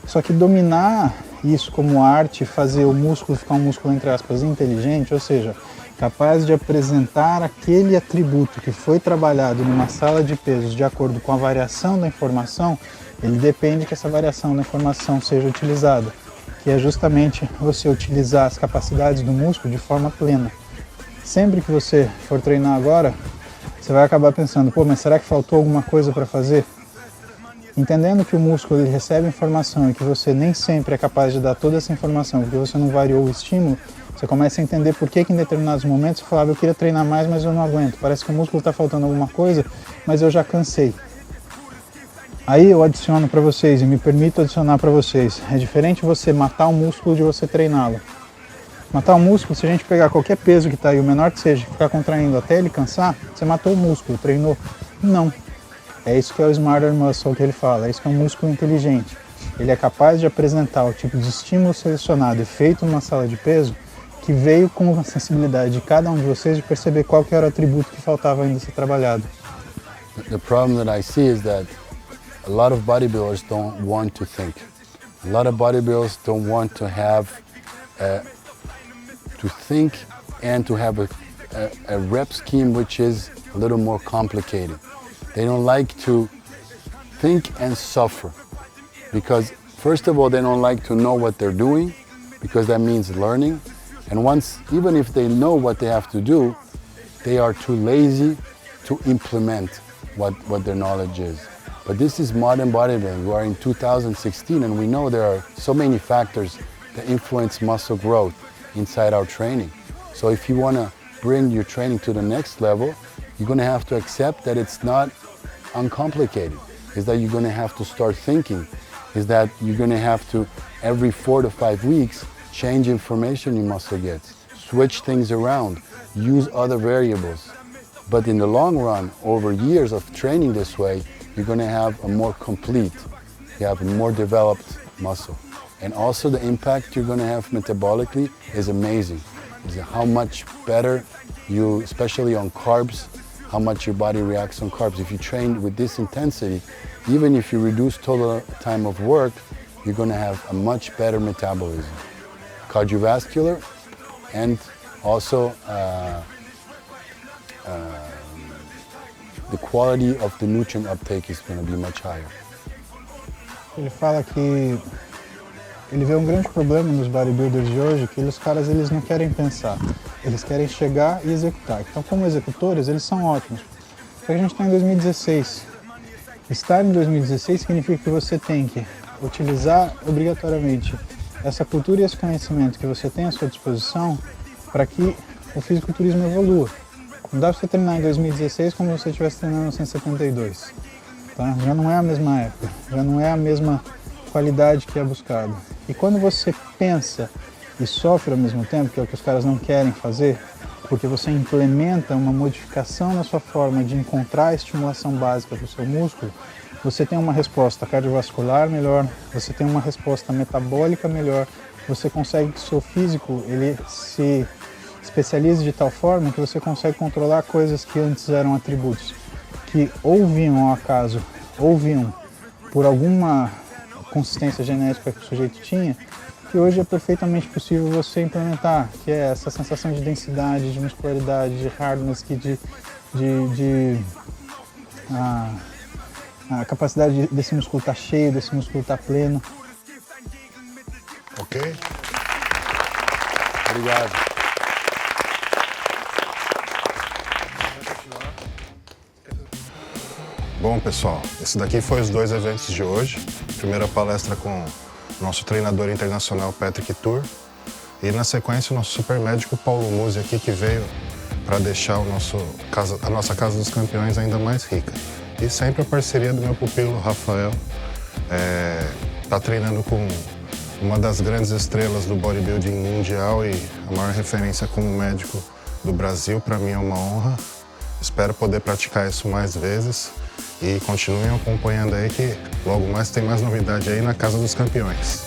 Só que dominar isso como arte, fazer o músculo ficar um músculo, entre aspas, inteligente, ou seja, capaz de apresentar aquele atributo que foi trabalhado numa sala de pesos de acordo com a variação da informação, ele depende que essa variação da informação seja utilizada, que é justamente você utilizar as capacidades do músculo de forma plena. Sempre que você for treinar agora, você vai acabar pensando, pô, mas será que faltou alguma coisa para fazer? Entendendo que o músculo ele recebe informação e que você nem sempre é capaz de dar toda essa informação, porque você não variou o estímulo, você começa a entender por que em determinados momentos você falava, eu queria treinar mais, mas eu não aguento. Parece que o músculo está faltando alguma coisa, mas eu já cansei. Aí eu adiciono para vocês e me permito adicionar para vocês. É diferente você matar o músculo de você treiná-lo. Matar o músculo, se a gente pegar qualquer peso que está aí, o menor que seja, ficar contraindo até ele cansar, você matou o músculo, treinou. Não. É isso que é o Smarter Muscle que ele fala, é isso que é um músculo inteligente. Ele é capaz de apresentar o tipo de estímulo selecionado e feito numa sala de peso que veio com a sensibilidade de cada um de vocês de perceber qual que era o atributo que faltava ainda ser trabalhado. The problem that I see is that a lot of bodybuilders don't want to think. A lot of bodybuilders don't want to have to think and to have a rep scheme which is a little more complicated. They don't like to think and suffer because first of all they don't like to know what they're doing because that means learning, and once, even if they know what they have to do, they are too lazy to implement what their knowledge is. But this is modern bodybuilding. We are in 2016 and we know there are so many factors that influence muscle growth inside our training. So if you want to bring your training to the next level, you're going to have to accept that it's not uncomplicated. Is that you're going to have to start thinking. Is that you're going to have to, every 4 to 5 weeks, change information your muscle gets, switch things around, use other variables. But in the long run, over years of training this way, you're going to have a more complete, you have a more developed muscle. And also the impact you're going to have metabolically is amazing. Is how much better you, especially on carbs, how much your body reacts on carbs. If you train with this intensity, even if you reduce total time of work, you're going to have a much better metabolism. Cardiovascular, and also the quality of the nutrient uptake is going to be much higher. Ele fala que ele vê um grande problema nos bodybuilders de hoje, que os caras eles não querem pensar, eles querem chegar e executar. Então, como executores, eles são ótimos. Só que a gente está em 2016. Estar em 2016 significa que você tem que utilizar obrigatoriamente essa cultura e esse conhecimento que você tem à sua disposição para que o fisiculturismo evolua. Não dá para você treinar em 2016 como se você estivesse treinando em 1972. Tá? Já não é a mesma época, já não é a mesma qualidade que é buscado. E quando você pensa e sofre ao mesmo tempo, que é o que os caras não querem fazer, porque você implementa uma modificação na sua forma de encontrar a estimulação básica do seu músculo, você tem uma resposta cardiovascular melhor, você tem uma resposta metabólica melhor, você consegue que o seu físico ele se especialize de tal forma que você consegue controlar coisas que antes eram atributos que ou vinham ao acaso, ou vinham por alguma consistência genética que o sujeito tinha, que hoje é perfeitamente possível você implementar, que é essa sensação de densidade, de muscularidade, de hardness, a capacidade desse músculo estar cheio, desse músculo estar pleno. Ok? Obrigado. Bom, pessoal, esse daqui foi os 2 eventos de hoje. Primeira palestra com o nosso treinador internacional Patrick Tuor e na sequência o nosso super médico Paulo Musi aqui, que veio para deixar a nossa Casa dos Campeões ainda mais rica. E sempre a parceria do meu pupilo Rafael, tá treinando com uma das grandes estrelas do bodybuilding mundial e a maior referência como médico do Brasil. Para mim é uma honra. Espero poder praticar isso mais vezes. E continuem acompanhando aí que logo mais tem mais novidade aí na Casa dos Campeões.